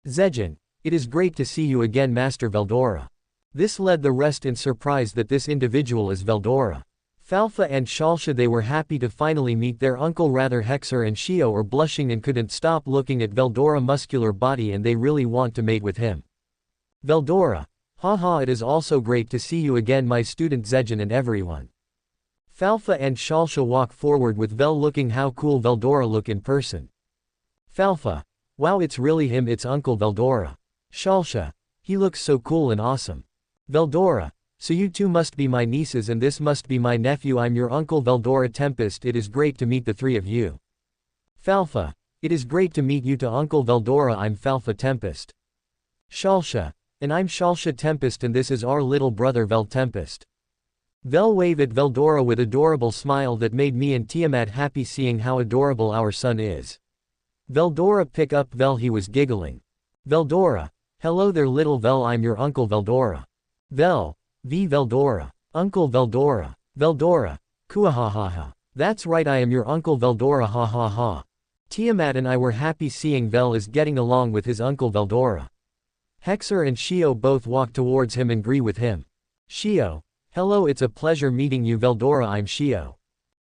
Zejin. It is great to see you again, Master Veldora. This led the rest in surprise that this individual is Veldora. Falfa and Shalsha, they were happy to finally meet their uncle. Rather, Hexer and Shio are blushing and couldn't stop looking at Veldora muscular body, and they really want to mate with him. Veldora. Haha, it is also great to see you again, my student Zejin and everyone. Falfa and Shalsha walk forward with Vel, looking how cool Veldora look in person. Falfa. Wow, it's really him, it's Uncle Veldora. Shalsha. He looks so cool and awesome. Veldora. So you two must be my nieces and this must be my nephew. I'm your uncle Veldora Tempest. It is great to meet the three of you. Falfa. It is great to meet you to Uncle Veldora. I'm Falfa Tempest. Shalsha. And I'm Shalsha Tempest, and this is our little brother Vel Tempest. Vel waved at Veldora with adorable smile that made me and Tiamat happy seeing how adorable our son is. Veldora pick up Vel, he was giggling. Veldora. Hello there little Vel, I'm your uncle Veldora. Vel. Veldora. Uncle Veldora. Veldora. Kuahahaha. That's right, I am your uncle Veldora, ha ha ha. Tiamat and I were happy seeing Vel is getting along with his uncle Veldora. Hexer and Shio both walk towards him and agree with him. Shio. Hello, it's a pleasure meeting you Veldora, I'm Shio.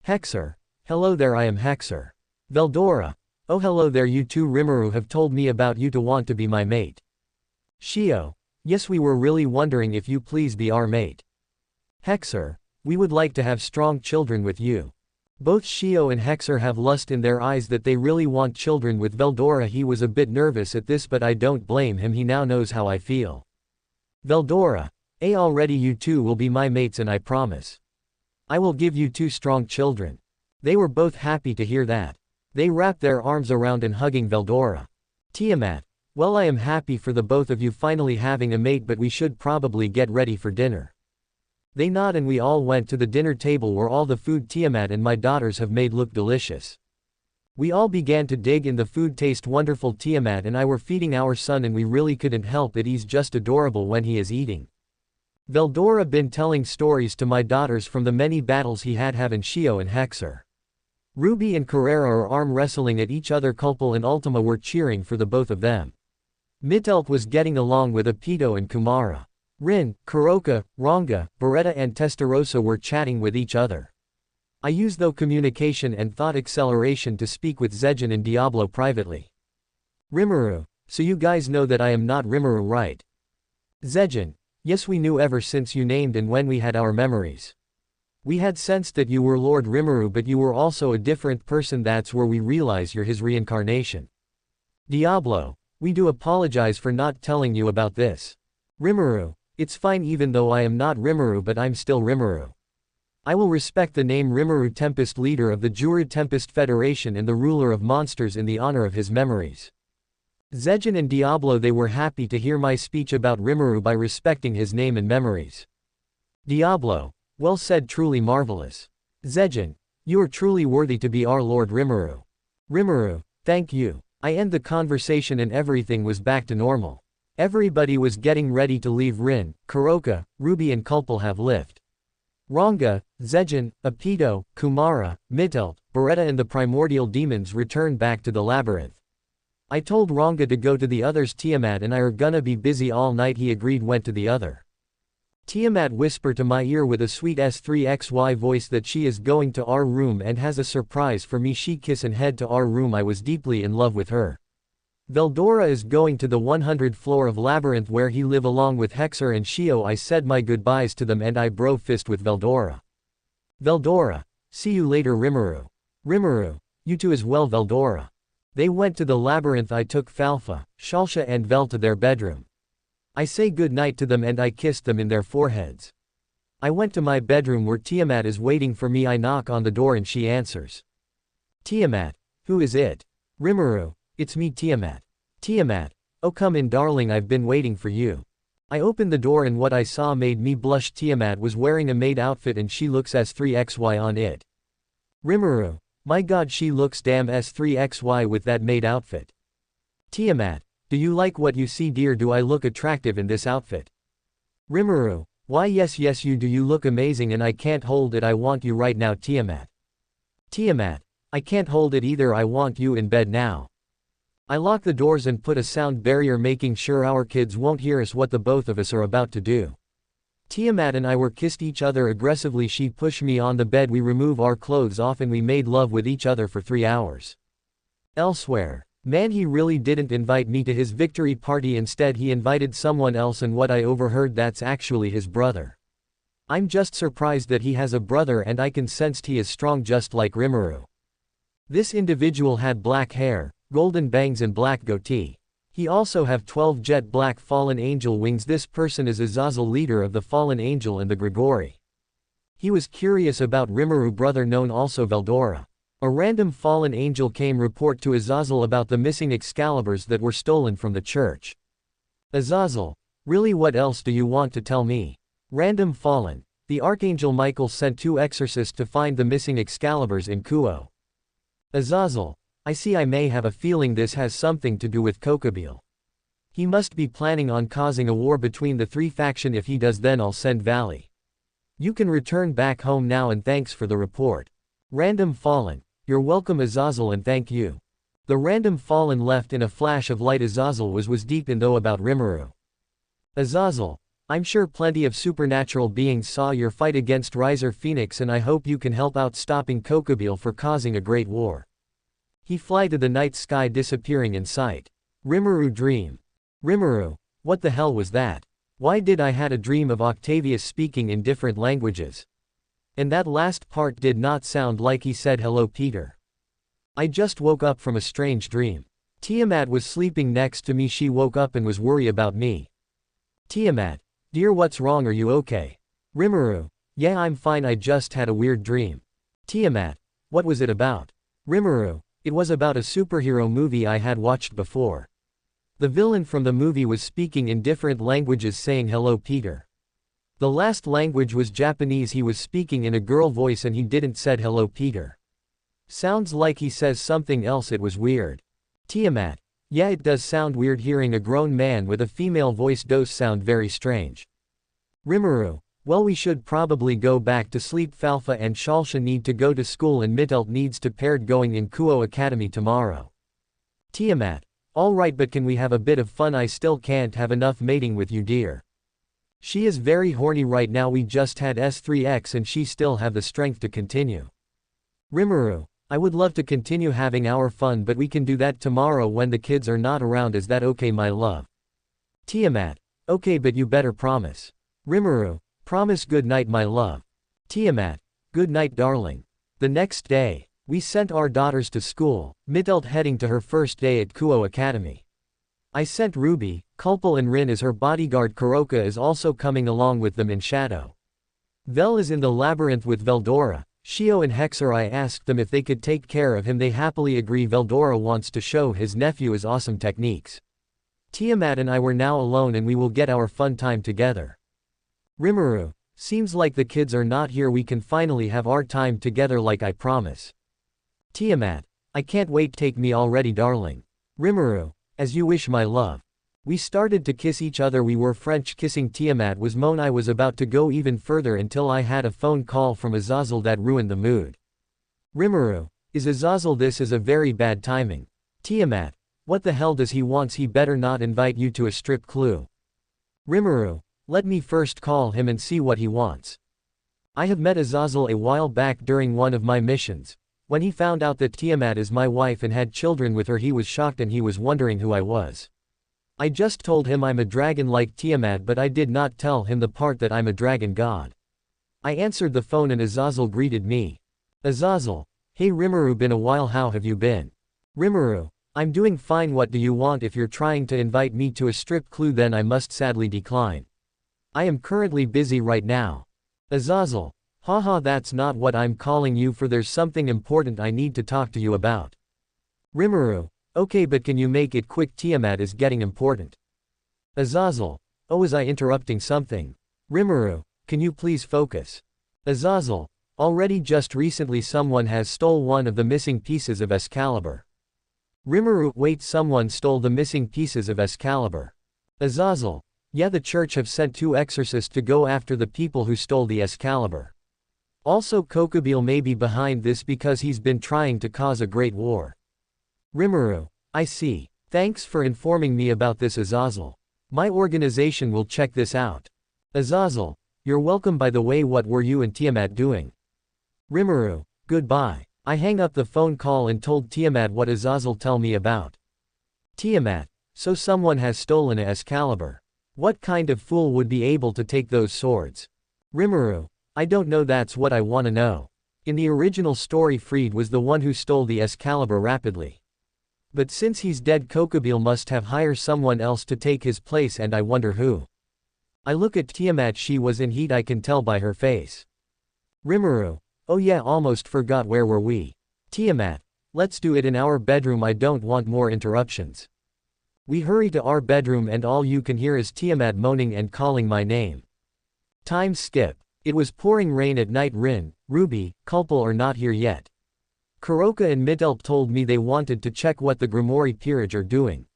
Hexer. Hello there, I am Hexer. Veldora. Oh hello there, you two Rimuru have told me about you to want to be my mate. Shio. Yes, we were really wondering if you please be our mate. Hexer. We would like to have strong children with you. Both Shio and Hexer have lust in their eyes that they really want children with Veldora. He was a bit nervous at this, but I don't blame him, he now knows how I feel. Veldora. Already you two will be my mates and I promise. I will give you two strong children. They were both happy to hear that. They wrapped their arms around and hugging Veldora. Tiamat. Well, I am happy for the both of you finally having a mate, but we should probably get ready for dinner. They nod and we all went to the dinner table where all the food Tiamat and my daughters have made look delicious. We all began to dig in the food. Taste wonderful. Tiamat and I were feeding our son and we really couldn't help it. He's just adorable when he is eating. Veldora been telling stories to my daughters from the many battles he had in Shio and Hexer. Ruby and Carrera are arm wrestling at each other. Culpal and Ultima were cheering for the both of them. Mitelt was getting along with Apito and Kumara. Rin, Kuroka, Ranga, Beretta and Testarossa were chatting with each other. I used though communication and thought acceleration to speak with Zejin and Diablo privately. Rimuru, so you guys know that I am not Rimuru, right? Zejin, yes, we knew ever since you named and when we had our memories. We had sensed that you were Lord Rimuru, but you were also a different person. That's where we realize you're his reincarnation. Diablo, we do apologize for not telling you about this. Rimuru, it's fine even though I am not Rimuru, but I'm still Rimuru. I will respect the name Rimuru, Tempest, leader of the Jurid Tempest Federation and the ruler of monsters, in the honor of his memories. Zejin and Diablo, they were happy to hear my speech about Rimuru by respecting his name and memories. Diablo, well said, truly marvelous. Zejin, you are truly worthy to be our Lord Rimuru. Rimuru, thank you. I end the conversation and everything was back to normal. Everybody was getting ready to leave. Rin, Kuroka, Ruby and Culpal have lift. Ranga, Zejin, Apito, Kumara, Mitelt, Beretta and the primordial demons return back to the labyrinth. I told Ranga to go to the others. Tiamat and I are gonna be busy all night. He agreed, went to the other. Tiamat whispered to my ear with a sweet S3XY voice that she is going to our room and has a surprise for me. She kiss and head to our room. I was deeply in love with her. Veldora is going to the 100th floor of Labyrinth where he live along with Hexer and Shio. I said my goodbyes to them and I bro fist with Veldora. Veldora, see you later. Rimuru. Rimuru, you too as well. Veldora. They went to the labyrinth. I took Falfa, Shalsha and Vel to their bedroom. I say good night to them and I kissed them in their foreheads. I went to my bedroom where Tiamat is waiting for me. I knock on the door and she answers. Tiamat, who is it? Rimuru, it's me, Tiamat. Tiamat, oh come in darling, I've been waiting for you. I opened the door and what I saw made me blush. Tiamat was wearing a maid outfit and she looks S3XY on it. Rimuru, my god, she looks damn S3XY with that maid outfit. Tiamat, do you like what you see, dear? Do I look attractive in this outfit? Rimuru, why yes you do, you look amazing and I can't hold it. I want you right now. Tiamat. Tiamat, I can't hold it either. I want you in bed now. I lock the doors and put a sound barrier making sure our kids won't hear us what the both of us are about to do. Tiamat and I were kissed each other aggressively. She pushed me on the bed. We remove our clothes off and we made love with each other for 3 hours. Elsewhere. Man, he really didn't invite me to his victory party. Instead he invited someone else, and what I overheard, that's actually his brother. I'm just surprised that he has a brother and I can sense he is strong just like Rimuru. This individual had black hair, golden bangs and black goatee. He also have 12 jet black fallen angel wings. This person is Azazel, leader of the fallen angel and the Grigori. He was curious about Rimuru brother known also Veldora. A random fallen angel came report to Azazel about the missing Excaliburs that were stolen from the church. Azazel, really, what else do you want to tell me? Random fallen. The Archangel Michael sent 2 exorcists to find the missing Excaliburs in Kuo. Azazel, I see. I may have a feeling this has something to do with Kokobile. He must be planning on causing a war between the 3 factions. If he does, then I'll send Valley. You can return back home now and thanks for the report. Random fallen. You're welcome Azazel and thank you. The random fallen left in a flash of light. Azazel was deep in though about Rimuru. Azazel, I'm sure plenty of supernatural beings saw your fight against Riser Phoenix and I hope you can help out stopping Kokobile for causing a great war. He fly to the night sky, disappearing in sight. Rimuru dream. Rimuru, what the hell was that? Why did I had a dream of Octavius speaking in different languages? And that last part did not sound like he said hello Peter. I just woke up from a strange dream. Tiamat was sleeping next to me. She woke up and was worried about me. Tiamat, dear, what's wrong? Are you okay? Rimuru, yeah, I'm fine. I just had a weird dream. Tiamat, what was it about? Rimuru, it was about a superhero movie I had watched before. The villain from the movie was speaking in different languages saying hello Peter. The last language was Japanese. He was speaking in a girl voice and he didn't said hello Peter. Sounds like he says something else. It was weird. Tiamat. Yeah, it does sound weird hearing a grown man with a female voice. Does sound very strange. Rimuru. Well, we should probably go back to sleep. Falfa and Shalsha need to go to school and Mittelt needs to paired going in Kuo Academy tomorrow. Tiamat. Alright, but can we have a bit of fun? I still can't have enough mating with you, dear. She is very horny right now. We just had S3X and she still have the strength to continue. Rimuru. I would love to continue having our fun, but we can do that tomorrow when the kids are not around. Is that okay, my love? Tiamat. Okay, but you better promise. Rimuru. Promise. Good night, my love. Tiamat. Good night, darling. The next day, we sent our daughters to school, Mittelt heading to her first day at Kuo Academy. I sent Ruby, Kulpal and Rin as her bodyguard. Kuroka is also coming along with them in shadow. Vel is in the labyrinth with Veldora, Shio and Hexer. I asked them if they could take care of him. They happily agree. Veldora wants to show his nephew his awesome techniques. Tiamat and I were now alone and we will get our fun time together. Rimuru. Seems like the kids are not here. We can finally have our time together like I promise. Tiamat. I can't wait. Take me already, darling. Rimuru. As you wish, my love. We started to kiss each other. We were French kissing. Tiamat was moan. I was about to go even further until I had a phone call from Azazel that ruined the mood. Rimuru. Is Azazel? This is a very bad timing. Tiamat. What the hell does he want? He better not invite you to a strip club. Rimuru. Let me first call him and see what he wants. I have met Azazel a while back during one of my missions. When he found out that Tiamat is my wife and had children with her, he was shocked and he was wondering who I was. I just told him I'm a dragon like Tiamat, but I did not tell him the part that I'm a dragon god. I answered the phone and Azazel greeted me. Azazel. Hey Rimuru, been a while. How have you been? Rimuru. I'm doing fine. What do you want? If you're trying to invite me to a strip club, then I must sadly decline. I am currently busy right now. Azazel. Haha, that's not what I'm calling you for. There's something important I need to talk to you about. Rimuru. Okay, but can you make it quick? Tiamat is getting important. Azazel. Oh, was I interrupting something? Rimuru. Can you please focus? Azazel. Already just recently someone has stole one of the missing pieces of Excalibur. Rimuru. Wait, someone stole the missing pieces of Excalibur. Azazel. Yeah, the church have sent 2 exorcists to go after the people who stole the Excalibur. Also Kokubeel may be behind this because he's been trying to cause a great war. Rimuru. I see. Thanks for informing me about this, Azazel. My organization will check this out. Azazel. You're welcome. By the way, what were you and Tiamat doing? Rimuru. Goodbye. I hang up the phone call and told Tiamat what Azazel tell me about. Tiamat. So someone has stolen a Excalibur. What kind of fool would be able to take those swords? Rimuru. I don't know, that's what I wanna know. In the original story, Fried was the one who stole the Excalibur rapidly. But since he's dead, Kokubeel must have hired someone else to take his place, and I wonder who. I look at Tiamat. She was in heat, I can tell by her face. Rimuru. Oh yeah, almost forgot. Where were we? Tiamat. Let's do it in our bedroom. I don't want more interruptions. We hurry to our bedroom and all you can hear is Tiamat moaning and calling my name. Time skip. It was pouring rain at night. Rin, Ruby, Kulpal are not here yet. Kuroka and Mittelt told me they wanted to check what the Grimoire Peerage are doing.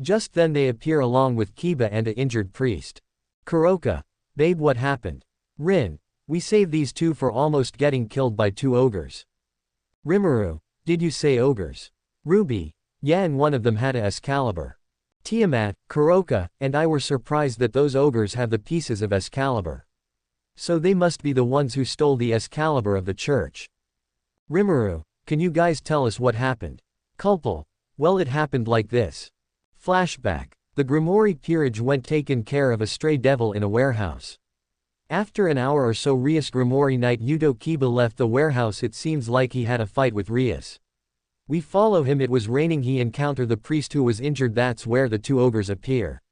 Just then they appear along with Kiba and a injured priest. Kuroka. Babe, what happened? Rin. We saved these 2 for almost getting killed by 2 ogres. Rimuru. Did you say ogres? Ruby. Yeah, and one of them had a Excalibur. Tiamat, Kuroka, and I were surprised that those ogres have the pieces of Excalibur. So they must be the ones who stole the Excalibur of the church. Rimuru. Can you guys tell us what happened? Kulpal. Well, it happened like this. Flashback. The Grimoire Peerage went taken care of a stray devil in a warehouse. After an hour or so, Rias Grimoire Knight Yudo Kiba left the warehouse. It seems like he had a fight with Rias. We follow him. It was raining. He encountered the priest who was injured. That's where the 2 ogres appear.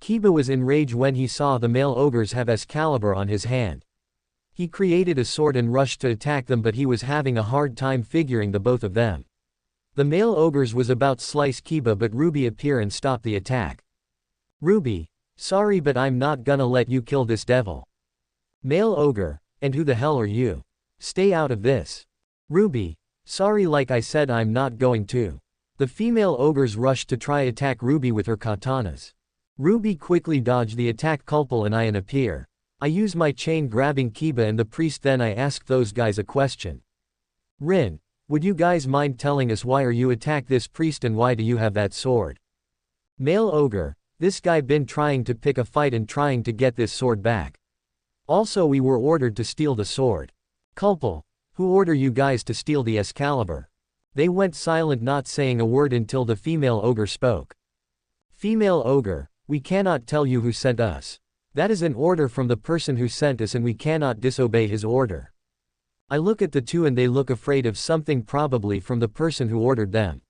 Kiba was in rage when he saw the male ogres have Excalibur on his hand. He created a sword and rushed to attack them, but he was having a hard time figuring the both of them. The male ogres was about slice Kiba, but Ruby appear and stop the attack. Ruby. Sorry, but I'm not gonna let you kill this devil. Male ogre. And who the hell are you? Stay out of this. Ruby. Sorry, like I said, I'm not going to. The female ogres rushed to try attack Ruby with her katanas. Ruby quickly dodged the attack. Culpal and Ian appear. I use my chain grabbing Kiba and the priest, then I ask those guys a question. Rin, would you guys mind telling us why are you attack this priest and why do you have that sword? Male ogre, this guy been trying to pick a fight and trying to get this sword back. Also we were ordered to steal the sword. Culpal, who order you guys to steal the Excalibur? They went silent, not saying a word until the female ogre spoke. Female ogre, we cannot tell you who sent us. That is an order from the person who sent us and we cannot disobey his order. I look at the two and they look afraid of something, probably from the person who ordered them.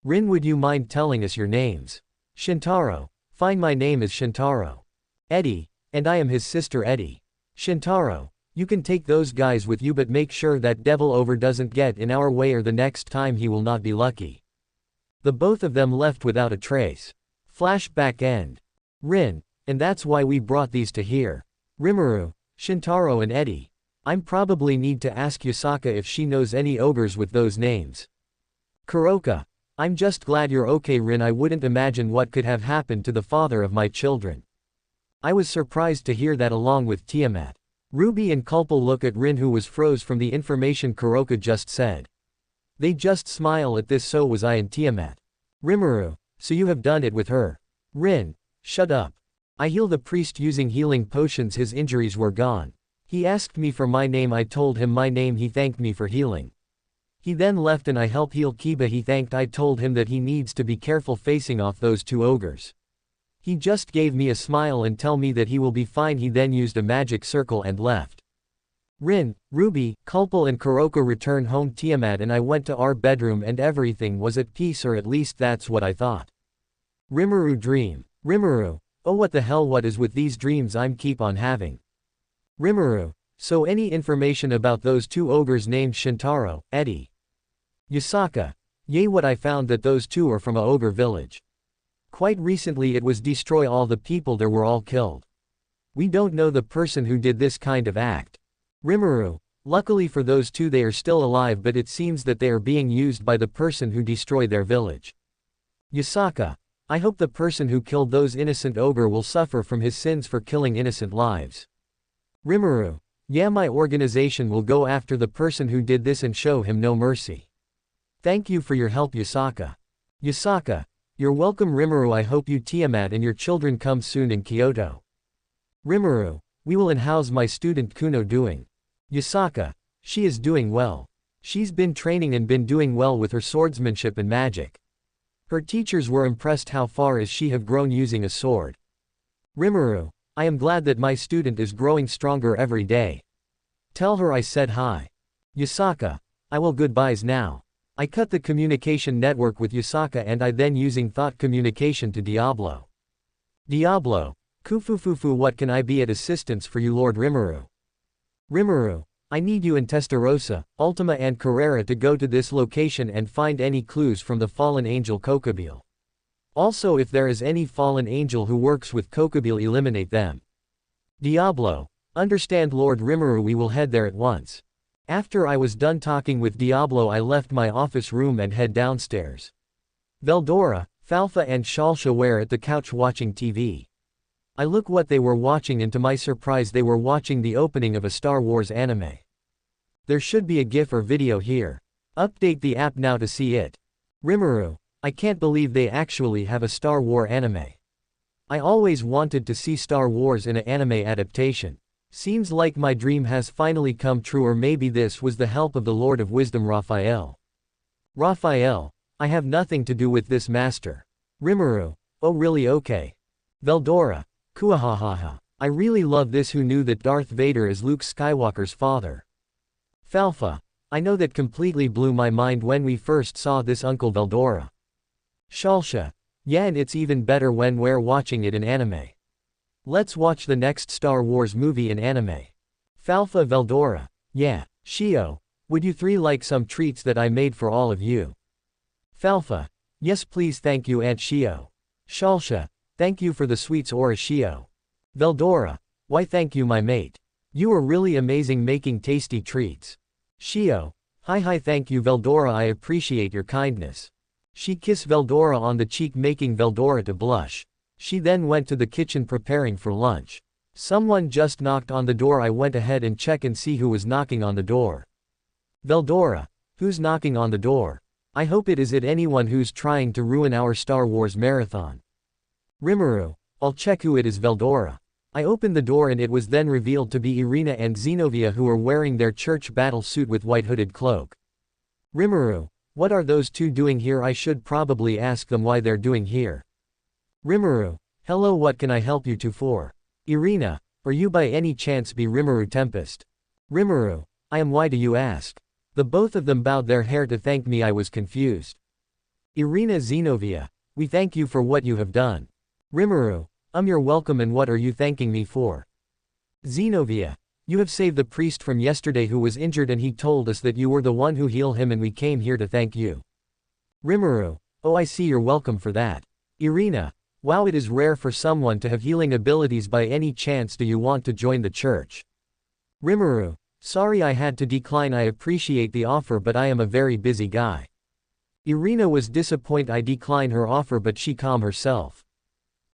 Rin, would you mind telling us your names? Shintaro, fine, my name is Shintaro. Eddie, and I am his sister Eddie. Shintaro, you can take those guys with you but make sure that devil over doesn't get in our way or the next time he will not be lucky. The both of them left without a trace. Flashback end. Rin, and that's why we brought these to here. Rimuru, Shintaro and Eddie. I'm probably need to ask Yusaka if she knows any ogres with those names. Kuroka, I'm just glad you're okay. Rin, I wouldn't imagine what could have happened to the father of my children. I was surprised to hear that along with Tiamat. Ruby and Culpal look at Rin, who was froze from the information Kuroka just said. They just smile at this. So was I and Tiamat. Rimuru, so you have done it with her. Rin, shut up. I healed the priest using healing potions. His injuries were gone. He asked me for my name. I told him my name. He thanked me for healing. He then left and I helped heal Kiba. He thanked. I told him that he needs to be careful facing off those two ogres. He just gave me a smile and tell me that he will be fine. He then used a magic circle and left. Rin, Ruby, Culpal and Kuroka returned home. Tiamat and I went to our bedroom and everything was at peace, or at least that's what I thought. Rimuru dream. Rimuru, oh what the hell, what is with these dreams I'm keep on having? Rimuru, so any information about those two ogres named Shintaro, Eddie? Yusaka, yay, what I found that those two are from a ogre village. Quite recently it was destroy all the people there were all killed. We don't know the person who did this kind of act. Rimuru, luckily for those two they are still alive, but it seems that they are being used by the person who destroyed their village. Yusaka, I hope the person who killed those innocent ogre will suffer from his sins for killing innocent lives. Rimuru, yeah, my organization will go after the person who did this and show him no mercy. Thank you for your help, Yusaka. Yusaka, you're welcome. Rimuru, I hope you Tiamat and your children come soon in Kyoto. Rimuru, we will, and how's my student Kuno doing? Yusaka, she is doing well. She's been training and been doing well with her swordsmanship and magic. Her teachers were impressed how far as she have grown using a sword. Rimuru, I am glad that my student is growing stronger every day. Tell her I said hi. Yusaka, I will. Goodbyes now. I cut the communication network with Yusaka and I then using thought communication to Diablo. Diablo, Kufufufu, what can I be at assistance for you, Lord Rimuru? Rimuru, I need you and Testarossa, Ultima and Carrera to go to this location and find any clues from the fallen angel Kokobile. Also, if there is any fallen angel who works with Kokobile, eliminate them. Diablo, understand Lord Rimuru, we will head there at once. After I was done talking with Diablo, I left my office room and head downstairs. Veldora, Falfa and Shalsha were at the couch watching TV. I look what they were watching, and to my surprise they were watching the opening of a Star Wars anime. There should be a GIF or video here. Update the app now to see it. Rimuru, I can't believe they actually have a Star Wars anime. I always wanted to see Star Wars in an anime adaptation. Seems like my dream has finally come true, or maybe this was the help of the Lord of Wisdom Raphael. Raphael, I have nothing to do with this, master. Rimuru, oh really, okay. Veldora, kuahahaha, I really love this. Who knew that Darth Vader is Luke Skywalker's father? Falfa, I know that completely blew my mind when we first saw this, Uncle Veldora. Shalsha, yeah, and it's even better when we're watching it in anime. Let's watch the next Star Wars movie in anime. Falfa, Veldora, yeah. Shio, would you three like some treats that I made for all of you? Falfa, yes please, thank you Aunt Shio. Shalsha, thank you for the sweets, Aura Shio. Veldora, why thank you my mate. You are really amazing making tasty treats. Shio, Hi thank you Veldora, I appreciate your kindness. She kissed Veldora on the cheek making Veldora to blush. She then went to the kitchen preparing for lunch. Someone just knocked on the door. I went ahead and check and see who was knocking on the door. Veldora. Who's knocking on the door? I hope it is anyone who's trying to ruin our Star Wars marathon. Rimuru. I'll check who it is. Veldora. I opened the door and it was then revealed to be Irina and Zenobia, who were wearing their church battle suit with white hooded cloak. Rimuru. What are those two doing here? I should probably ask them why they're doing here. Rimuru. Hello, what can I help you for? Irina. Are you by any chance be Rimuru Tempest? Rimuru. I am. Why do you ask? The both of them bowed their hair to thank me. I was confused. Irina. Zenobia. We thank you for what you have done. Rimuru. You're welcome, and what are you thanking me for? Zenobia. You have saved the priest from yesterday who was injured, and he told us that you were the one who healed him, and we came here to thank you. Rimuru. Oh, I see, you're welcome for that. Irina. Wow, it is rare for someone to have healing abilities. By any chance do you want to join the church? Rimuru. Sorry, I had to decline. I appreciate the offer, but I am a very busy guy. Irina was disappointed I declined her offer, but she calmed herself.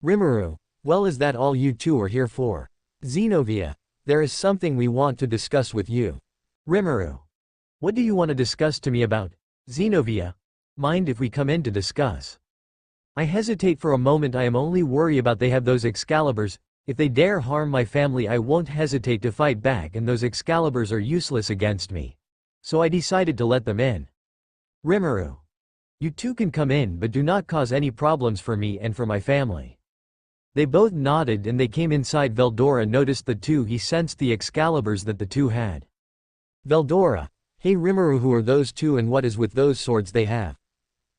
Rimuru. Well, is that all you two are here for? Zenobia. There is something we want to discuss with you. Rimuru. What do you want to discuss to me about? Zenobia. Mind if we come in to discuss? I hesitate for a moment. I am only worried about they have those Excaliburs. If they dare harm my family, I won't hesitate to fight back, and those Excaliburs are useless against me. So I decided to let them in. Rimuru. You two can come in, but do not cause any problems for me and for my family. They both nodded and they came inside. Veldora noticed the two. He sensed the Excaliburs that the two had. Veldora. Hey Rimuru, who are those two and what is with those swords they have?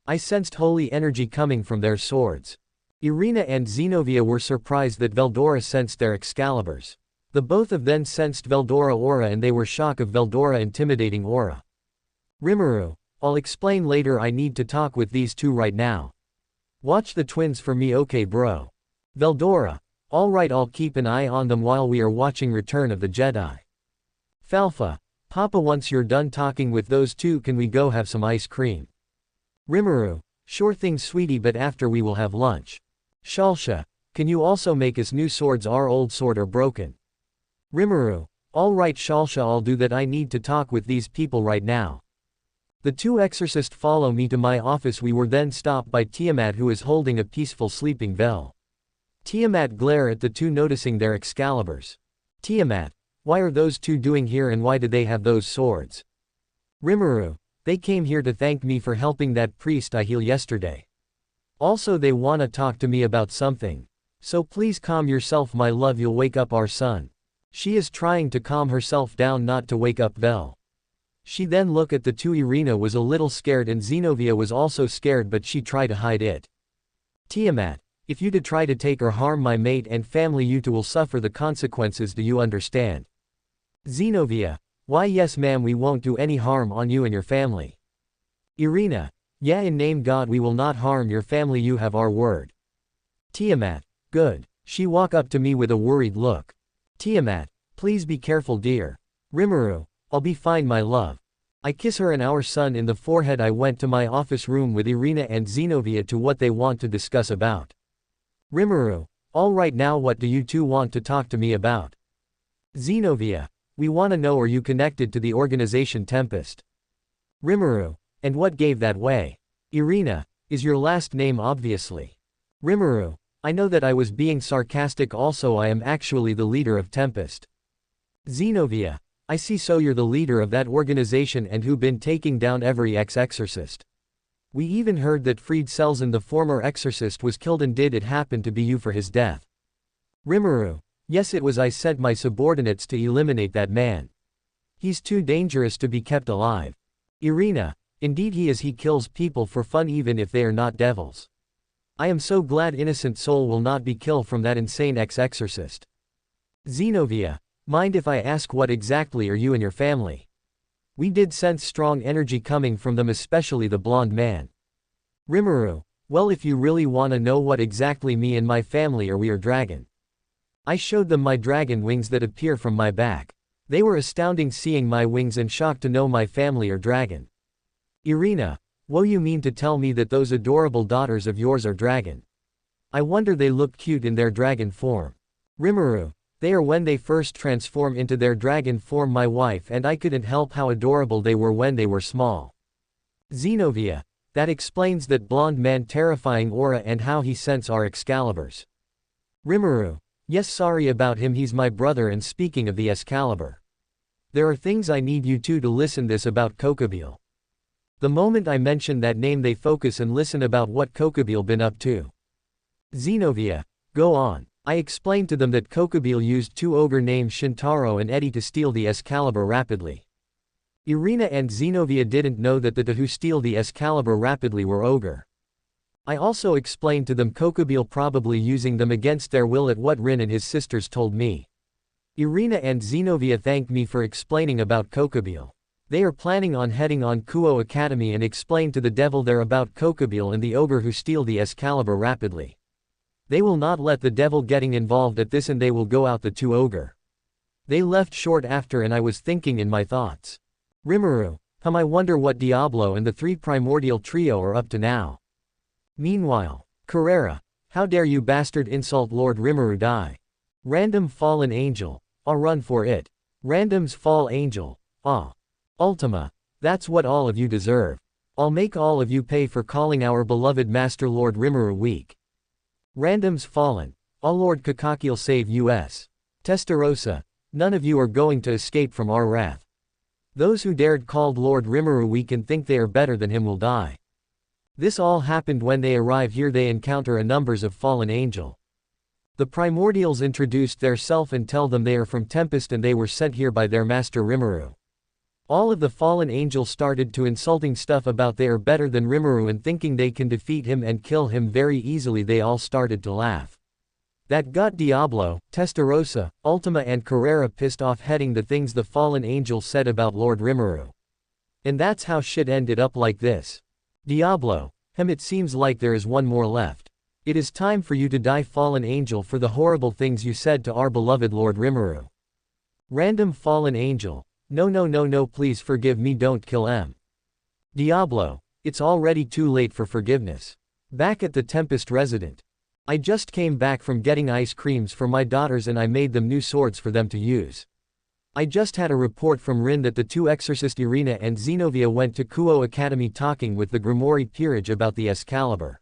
I sensed holy energy coming from their swords. Irina and Zenobia were surprised that Veldora sensed their Excaliburs. The both of them sensed Veldora aura and they were shocked of Veldora intimidating aura. Rimuru. I'll explain later. I need to talk with these two right now. Watch the twins for me, okay bro? Veldora. Alright, I'll keep an eye on them while we are watching Return of the Jedi. Falfa. Papa, once you're done talking with those two, can we go have some ice cream? Rimuru. Sure thing sweetie, but after we will have lunch. Shalsha. Can you also make us new swords? Our old sword are broken. Rimuru. Alright Shalsha, I'll do that. I need to talk with these people right now. The two exorcists follow me to my office. We were then stopped by Tiamat, who is holding a peaceful sleeping Vel. Tiamat glare at the two, noticing their Excaliburs. Tiamat. Why are those two doing here and why do they have those swords? Rimuru. They came here to thank me for helping that priest I healed yesterday. Also they wanna talk to me about something. So please calm yourself my love, you'll wake up our son. She is trying to calm herself down not to wake up Vel. She then looked at the two. Irina was a little scared and Zenobia was also scared, but she tried to hide it. Tiamat. If you try to take or harm my mate and family, you two will suffer the consequences. Do you understand? Zenobia. Why yes ma'am, we won't do any harm on you and your family. Irina. Yeah, in name God we will not harm your family, you have our word. Tiamat. Good. She walked up to me with a worried look. Tiamat. Please be careful dear. Rimuru. I'll be fine my love. I kiss her and our son in the forehead. I went to my office room with Irina and Zenobia to what they want to discuss about. Rimuru. Alright, now what do you two want to talk to me about? Zenobia. We wanna know, are you connected to the organization Tempest? Rimuru. And what gave that way? Irina. Is your last name obviously? Rimuru. I know that I was being sarcastic, also I am actually the leader of Tempest. Zenobia. I see, so you're the leader of that organization and who been taking down every ex-exorcist. We even heard that Fried Selzen, the former exorcist, was killed, and did it happen to be you for his death? Rimuru. Yes, it was. I sent my subordinates to eliminate that man. He's too dangerous to be kept alive. Irina. Indeed he is. He kills people for fun even if they are not devils. I am so glad innocent soul will not be killed from that insane ex-exorcist. Zenobia. Mind if I ask what exactly are you and your family? We did sense strong energy coming from them, especially the blonde man. Rimuru. Well, if you really wanna know what exactly me and my family are, we are dragon. I showed them my dragon wings that appear from my back. They were astounding seeing my wings and shocked to know my family are dragon. Irina, what you mean to tell me that those adorable daughters of yours are dragon? I wonder they look cute in their dragon form. Rimuru, they are when they first transform into their dragon form my wife and I couldn't help how adorable they were when they were small. Zenobia, that explains that blonde man terrifying aura and how he scents our Excaliburs. Rimuru, yes, sorry about him, he's my brother, and speaking of the Excalibur. There are things I need you two to listen this about Kokobile. The moment I mention that name they focus and listen about what Kokobile been up to. Zenobia, go on. I explained to them that Kokobile used two ogre named Shintaro and Eddie to steal the Excalibur rapidly. Irina and Zenobia didn't know that the who steal the Excalibur rapidly were ogre. I also explained to them Kokobile probably using them against their will at what Rin and his sisters told me. Irina and Zenobia thanked me for explaining about Kokobile. They are planning on heading on Kuo Academy and explain to the devil there about Kokobile and the ogre who steal the Excalibur rapidly. They will not let the devil getting involved at this and they will go out the two ogre. They left short after and I was thinking in my thoughts. Rimuru, I wonder what Diablo and the three primordial trio are up to now. Meanwhile, Carrera, how dare you bastard insult Lord Rimuru, die. Random fallen angel, run for it. Random's fall angel, Ultima, that's what all of you deserve. I'll make all of you pay for calling our beloved master Lord Rimuru weak. Random's fallen, Lord Kakaki'll save us. Testarossa, none of you are going to escape from our wrath. Those who dared called Lord Rimuru weak and think they are better than him will die. This all happened when they arrive here. They encounter a numbers of fallen angel. The primordials introduced their self and tell them they are from Tempest and they were sent here by their master Rimuru. All of the fallen angels started to insulting stuff about they are better than Rimuru and thinking they can defeat him and kill him very easily. They all started to laugh. That got Diablo, Testarossa, Ultima and Carrera pissed off, heading the things the fallen angels said about Lord Rimuru. And that's how shit ended up like this. Diablo, it seems like there is one more left. It is time for you to die, fallen angel, for the horrible things you said to our beloved Lord Rimuru. Random fallen angel, no, please forgive me, don't kill him. Diablo, it's already too late for forgiveness. Back at the Tempest resident. I just came back from getting ice creams for my daughters and I made them new swords for them to use. I just had a report from Rin that the two exorcist Irina and Zenobia went to Kuo Academy talking with the Grimoire peerage about the Excalibur.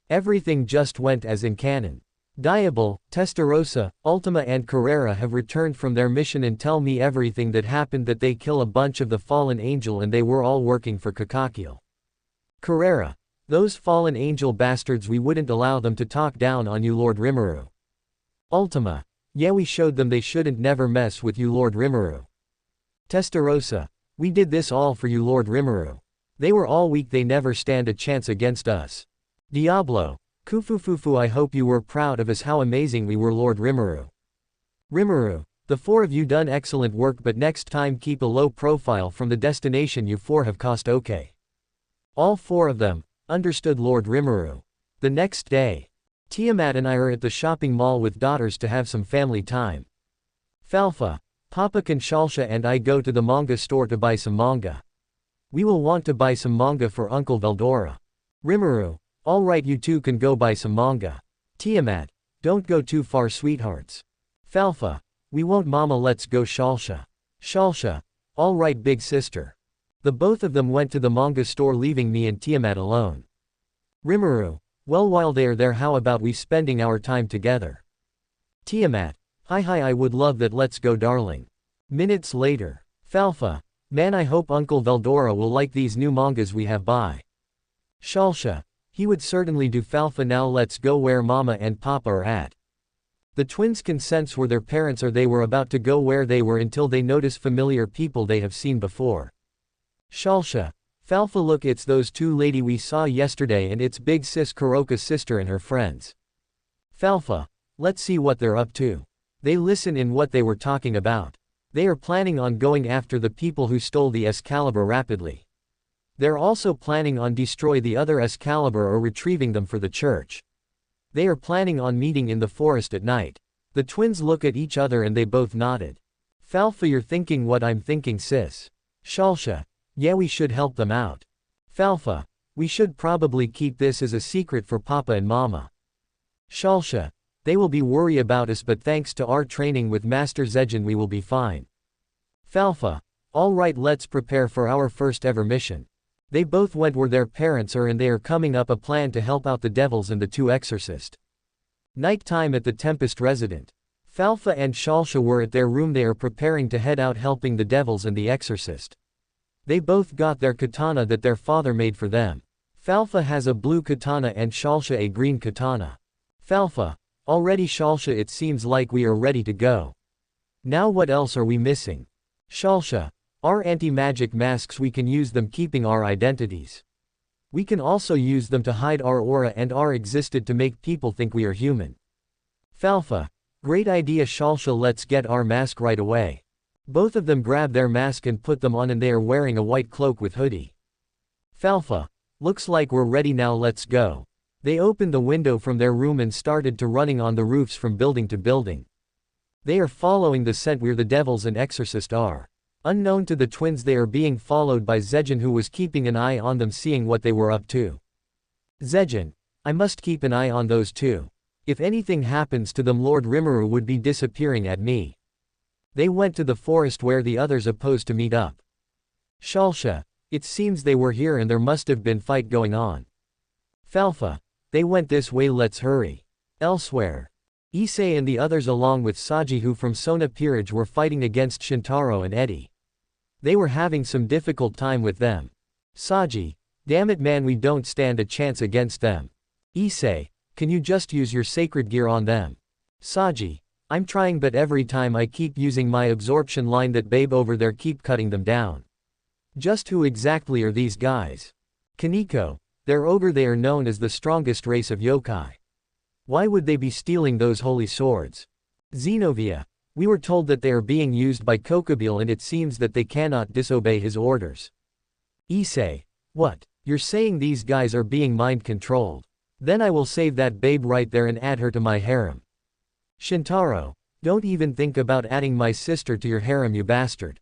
Everything just went as in canon. Diablo, Testarossa, Ultima and Carrera have returned from their mission and tell me everything that happened, that they kill a bunch of the fallen angel and they were all working for Kakaki'll. Carrera, those fallen angel bastards, we wouldn't allow them to talk down on you, Lord Rimuru. Ultima, yeah, we showed them they shouldn't never mess with you, Lord Rimuru. Testarossa, we did this all for you, Lord Rimuru. They were all weak, they never stand a chance against us. Diablo, Kufufufu, I hope you were proud of us how amazing we were, Lord Rimuru. Rimuru, the four of you done excellent work, but next time keep a low profile from the destination you four have cost, okay? All four of them. Understood, Lord Rimuru. The next day, Tiamat and I are at the shopping mall with daughters to have some family time. Falfa, Papa Kanshalsha and I go to the manga store to buy some manga. We will want to buy some manga for Uncle Veldora. Rimuru, alright, you two can go buy some manga. Tiamat, don't go too far, sweethearts. Falfa, we won't, mama, let's go. Shalsha. Shalsha, alright, big sister. The both of them went to the manga store, leaving me and Tiamat alone. Rimuru, well, while they are there, how about we spending our time together? Tiamat, hi, I would love that, let's go, darling. Minutes later. Falfa, man, I hope Uncle Veldora will like these new mangas we have by. Shalsha, he would certainly do. Falfa, now let's go where mama and papa are at. The twins can sense where their parents are. They were about to go where they were until they notice familiar people they have seen before. Shalsha, Falfa, look, it's those two lady we saw yesterday and it's big sis Kuroka's sister and her friends. Falfa, let's see what they're up to. They listen in what they were talking about. They are planning on going after the people who stole the Excalibur rapidly. They're also planning on destroy the other Excalibur or retrieving them for the church. They are planning on meeting in the forest at night. The twins look at each other and they both nodded. Falfa, you're thinking what I'm thinking, sis. Shalsha. Yeah, we should help them out. Falfa. We should probably keep this as a secret for Papa and Mama. Shalsha. They will be worried about us, but thanks to our training with Master Zejin we will be fine. Falfa. Alright, let's prepare for our first ever mission. They both went where their parents are and they are coming up a plan to help out the devils and the two exorcists. Night time at the Tempest resident. Falfa and Shalsha were at their room. They are preparing to head out helping the devils and the exorcist. They both got their katana that their father made for them. Falfa has a blue katana and Shalsha a green katana. Falfa. Already Shalsha, it seems like we are ready to go. Now what else are we missing? Shalsha. Our anti-magic masks, we can use them keeping our identities. We can also use them to hide our aura and our existed to make people think we are human. Falfa. Great idea Shalsha, let's get our mask right away. Both of them grab their mask and put them on and they are wearing a white cloak with hoodie. Falfa. Looks like we're ready now, let's go. They opened the window from their room and started to running on the roofs from building to building. They are following the scent where the devils and exorcist are. Unknown to the twins, they are being followed by Zejin, who was keeping an eye on them, seeing what they were up to. Zejin. I must keep an eye on those two. If anything happens to them, Lord Rimuru would be disappearing at me. They went to the forest where the others opposed to meet up. Shalsha. It seems they were here and there must have been fight going on. Falfa. They went this way, let's hurry. Elsewhere. Issei and the others along with Saji, who from Sona Peerage, were fighting against Shintaro and Eddie. They were having some difficult time with them. Saji. Damn it man, we don't stand a chance against them. Issei. Can you just use your sacred gear on them? Saji. I'm trying, but every time I keep using my absorption line, that babe over there keep cutting them down. Just who exactly are these guys? Kaneko. They're ogre, they are known as the strongest race of yokai. Why would they be stealing those holy swords? Xenovia. We were told that they are being used by Kokobile and it seems that they cannot disobey his orders. Issei. What? You're saying these guys are being mind controlled? Then I will save that babe right there and add her to my harem. Shintaro. Don't even think about adding my sister to your harem, you bastard.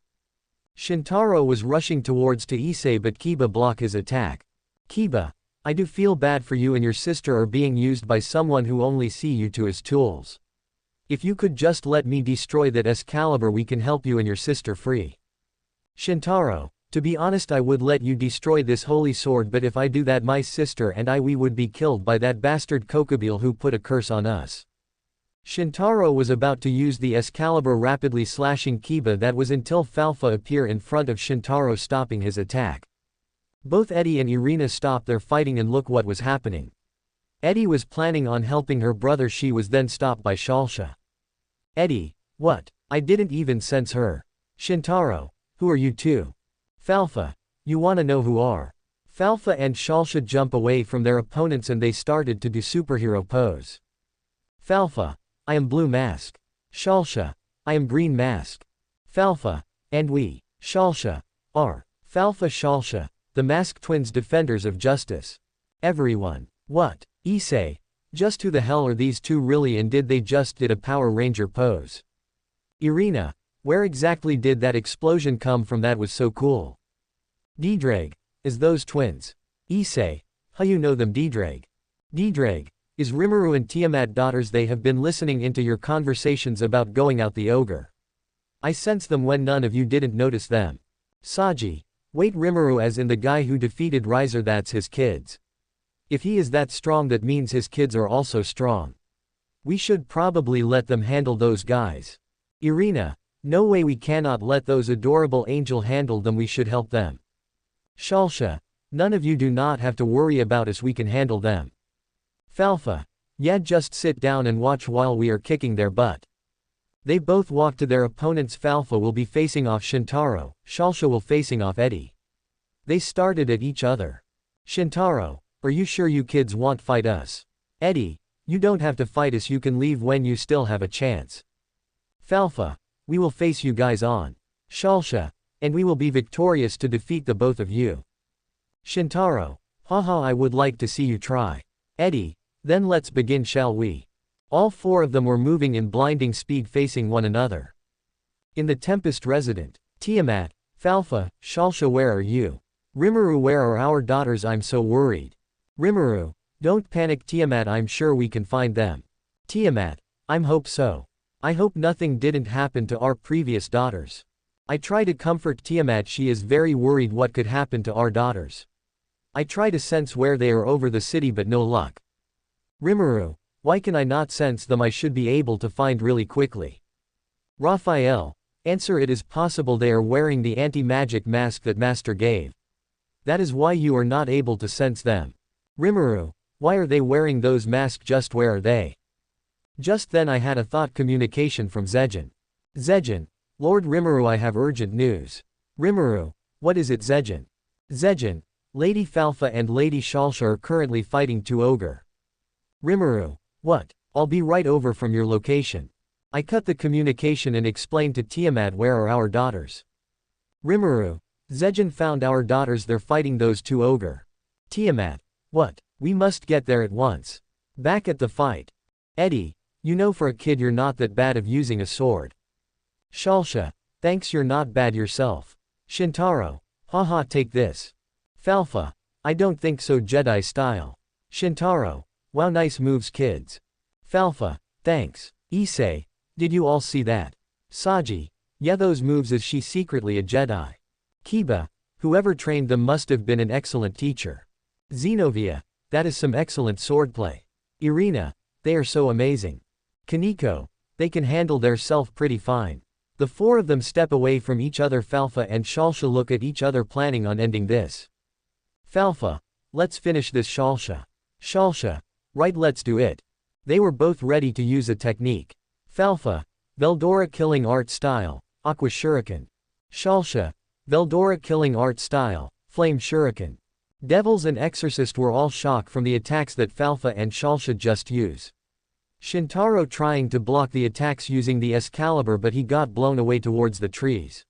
Shintaro was rushing towards to Issei, but Kiba blocked his attack. Kiba. I do feel bad for you, and your sister are being used by someone who only see you two as tools. If you could just let me destroy that Excalibur, we can help you and your sister free. Shintaro. To be honest, I would let you destroy this holy sword, but if I do that, my sister and we would be killed by that bastard Kokobile who put a curse on us. Shintaro was about to use the Excalibur, rapidly slashing Kiba. That was until Falfa appeared in front of Shintaro, stopping his attack. Both Eddie and Irina stopped their fighting and look what was happening. Eddie was planning on helping her brother. She was then stopped by Shalsha. Eddie. What? I didn't even sense her. Shintaro. Who are you two? Falfa. You wanna know who are? Falfa and Shalsha jump away from their opponents and they started to do superhero pose. Falfa. I am Blue Mask. Shalsha. I am Green Mask. Falfa. And we, Shalsha, are Falfa Shalsha, the Masked Twins, defenders of justice. Everyone. What? Issei. Just who the hell are these two really, and did they just did a Power Ranger pose? Irina. Where exactly did that explosion come from? That was so cool. Didrag. Is those twins? Issei. How you know them, Didrag? Didrag. Is Rimuru and Tiamat daughters? They have been listening into your conversations about going out the ogre. I sense them when none of you didn't notice them. Saji. Wait, Rimuru as in the guy who defeated Riser? That's his kids. If he is that strong, that means his kids are also strong. We should probably let them handle those guys. Irina. No way, we cannot let those adorable angel handle them, we should help them. Shalsha. None of you do not have to worry about us, we can handle them. Falfa. Yeah, just sit down and watch while we are kicking their butt. They both walk to their opponents. Falfa will be facing off Shintaro, Shalsha will facing off Eddie. They started at each other. Shintaro. Are you sure you kids won't fight us? Eddie. You don't have to fight us, you can leave when you still have a chance. Falfa. We will face you guys on. Shalsha. And we will be victorious to defeat the both of you. Shintaro. Haha, I would like to see you try. Eddie. Then let's begin, shall we? All four of them were moving in blinding speed facing one another. In the Tempest resident. Tiamat, Falfa, Shalsha, where are you? Rimuru, where are our daughters? I'm so worried. Rimuru, don't panic Tiamat, I'm sure we can find them. Tiamat, I hope so. I hope nothing didn't happen to our previous daughters. I try to comfort Tiamat, she is very worried what could happen to our daughters. I try to sense where they are over the city but no luck. Rimuru, why can I not sense them? I should be able to find really quickly. Raphael, answer, it is possible they are wearing the anti-magic mask that Master gave. That is why you are not able to sense them. Rimuru, why are they wearing those masks? Just where are they? Just then I had a thought, communication from Zejin. Zejin, Lord Rimuru, I have urgent news. Rimuru, what is it Zejin? Zejin, Lady Falfa and Lady Shalsha are currently fighting two ogre. Rimuru, what? I'll be right over from your location. I cut the communication and explained to Tiamat where are our daughters. Rimuru, Zejin found our daughters, they're fighting those two ogre. Tiamat, what? We must get there at once. Back at the fight. Eddie, you know for a kid you're not that bad of using a sword. Shalsha, thanks, you're not bad yourself. Shintaro, haha, take this. Falfa, I don't think so, Jedi style. Shintaro, wow, nice moves kids. Falfa, thanks. Issei, did you all see that? Saji, yeah, those moves, is she secretly a Jedi? Kiba, whoever trained them must have been an excellent teacher. Zenobia, that is some excellent swordplay. Irina, they are so amazing. Kaneko, they can handle their self pretty fine. The four of them step away from each other. Falfa and Shalsha look at each other, planning on ending this. Falfa, let's finish this. Shalsha. Shalsha, right, let's do it. They were both ready to use a technique. Falfa, Veldora killing art style, Aqua Shuriken. Shalsha, Veldora killing art style, Flame Shuriken. Devils and Exorcist were all shocked from the attacks that Falfa and Shalsha just use. Shintaro trying to block the attacks using the Excalibur, but he got blown away towards the trees.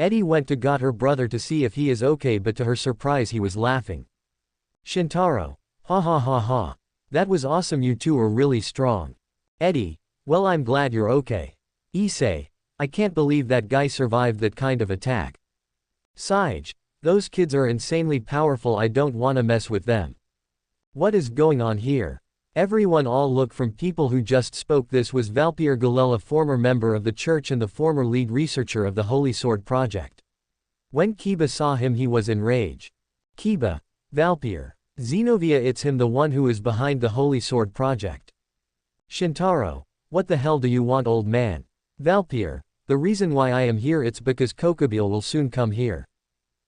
Eddie went to got her brother to see if he is okay, but to her surprise he was laughing. Shintaro, ha ha ha ha. That was awesome, you two are really strong. Eddie, well, I'm glad you're okay. Issei, I can't believe that guy survived that kind of attack. Sage, those kids are insanely powerful, I don't wanna mess with them. What is going on here? Everyone all look from people who just spoke. This was Valpierre Galel, a former member of the church and the former lead researcher of the Holy Sword Project. When Kiba saw him he was enraged. Kiba, Valpierre, Zenobia, it's him, the one who is behind the Holy Sword Project. Shintaro, what the hell do you want, old man? Valpierre, the reason why I am here, it's because Kokobile will soon come here.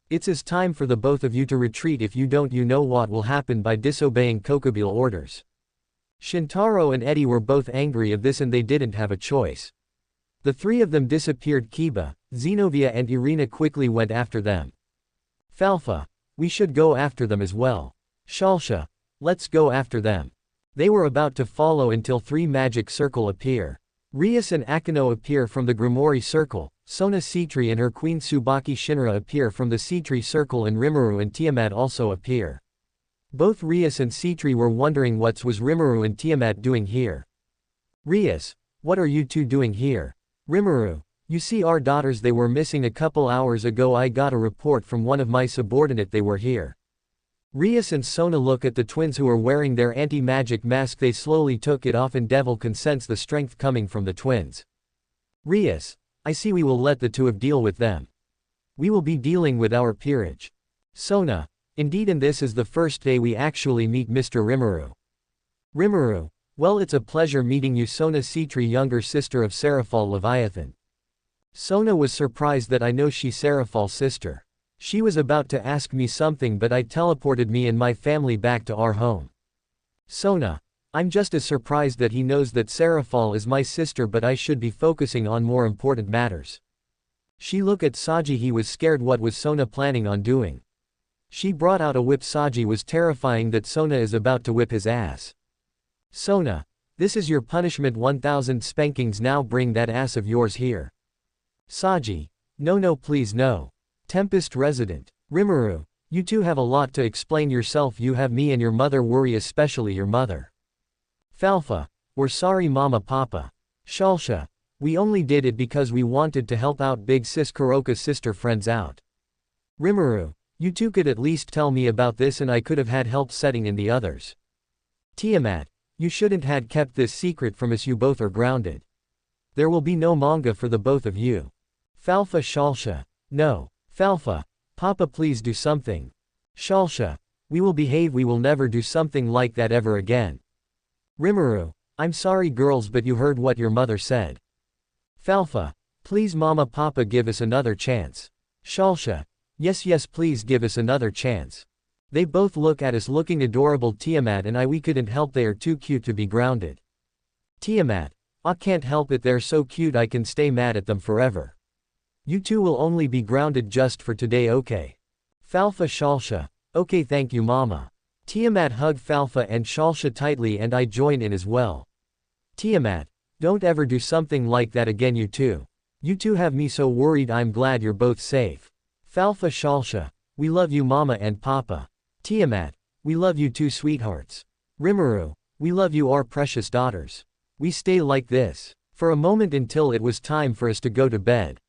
It's time for the both of you to retreat. If you don't, you know what will happen by disobeying Kokobile orders. Shintaro and Eddie were both angry of this and they didn't have a choice. The three of them disappeared. Kiba, Zenobia and Irina quickly went after them. Falfa, we should go after them as well. Shalsha, let's go after them. They were about to follow until three magic circle appear. Rias and Akino appear from the Grimoire circle, Sona Citri and her queen Tsubaki Shinra appear from the Citri circle, and Rimuru and Tiamat also appear. Both Rias and Citri were wondering what was Rimuru and Tiamat doing here. Rias, what are you two doing here? Rimuru, you see our daughters, they were missing a couple hours ago. I got a report from one of my subordinate, they were here. Rias and Sona look at the twins who are wearing their anti-magic mask. They slowly took it off and Devil can sense the strength coming from the twins. Rias, I see, we will let the two of deal with them. We will be dealing with our peerage. Sona, indeed, and this is the first day we actually meet Mr. Rimuru. Rimuru, well, it's a pleasure meeting you. Sona Citri, younger sister of Seraphal Leviathan. Sona was surprised that I know she's Seraphal's sister. She was about to ask me something, but I teleported me and my family back to our home. Sona, I'm just as surprised that he knows that Seraphal is my sister, but I should be focusing on more important matters. She looked at Saji. He was scared. What was Sona planning on doing? She brought out a whip. Saji was terrifying that Sona is about to whip his ass. Sona, this is your punishment, 1000 spankings. Now bring that ass of yours here. Saji, no please no. Tempest resident. Rimuru, you two have a lot to explain yourself. You have me and your mother worry, especially your mother. Falfa, we're sorry mama papa. Shalsha, We only did it because we wanted to help out big sis Kuroka's sister friends out. Rimuru, you two could at least tell me about this and I could have had help setting in the others. Tiamat, you shouldn't had kept this secret from us, you both are grounded. There will be no manga for the both of you. Falfa Shalsha. No. Falfa. Papa, please do something. Shalsha. We will behave, we will never do something like that ever again. Rimuru. I'm sorry girls, but you heard what your mother said. Falfa. Please mama, papa, give us another chance. Shalsha. Yes, please give us another chance. They both look at us looking adorable. Tiamat and we couldn't help, they are too cute to be grounded. Tiamat. I can't help it, they're so cute, I can stay mad at them forever. You two will only be grounded just for today, okay? Falfa Shalsha. Okay, thank you mama. Tiamat hug Falfa and Shalsha tightly and I join in as well. Tiamat. Don't ever do something like that again, you two. You two have me so worried, I'm glad you're both safe. Falfa Shalsha. We love you mama and papa. Tiamat. We love you too, sweethearts. Rimuru. We love you, our precious daughters. We stay like this for a moment until it was time for us to go to bed.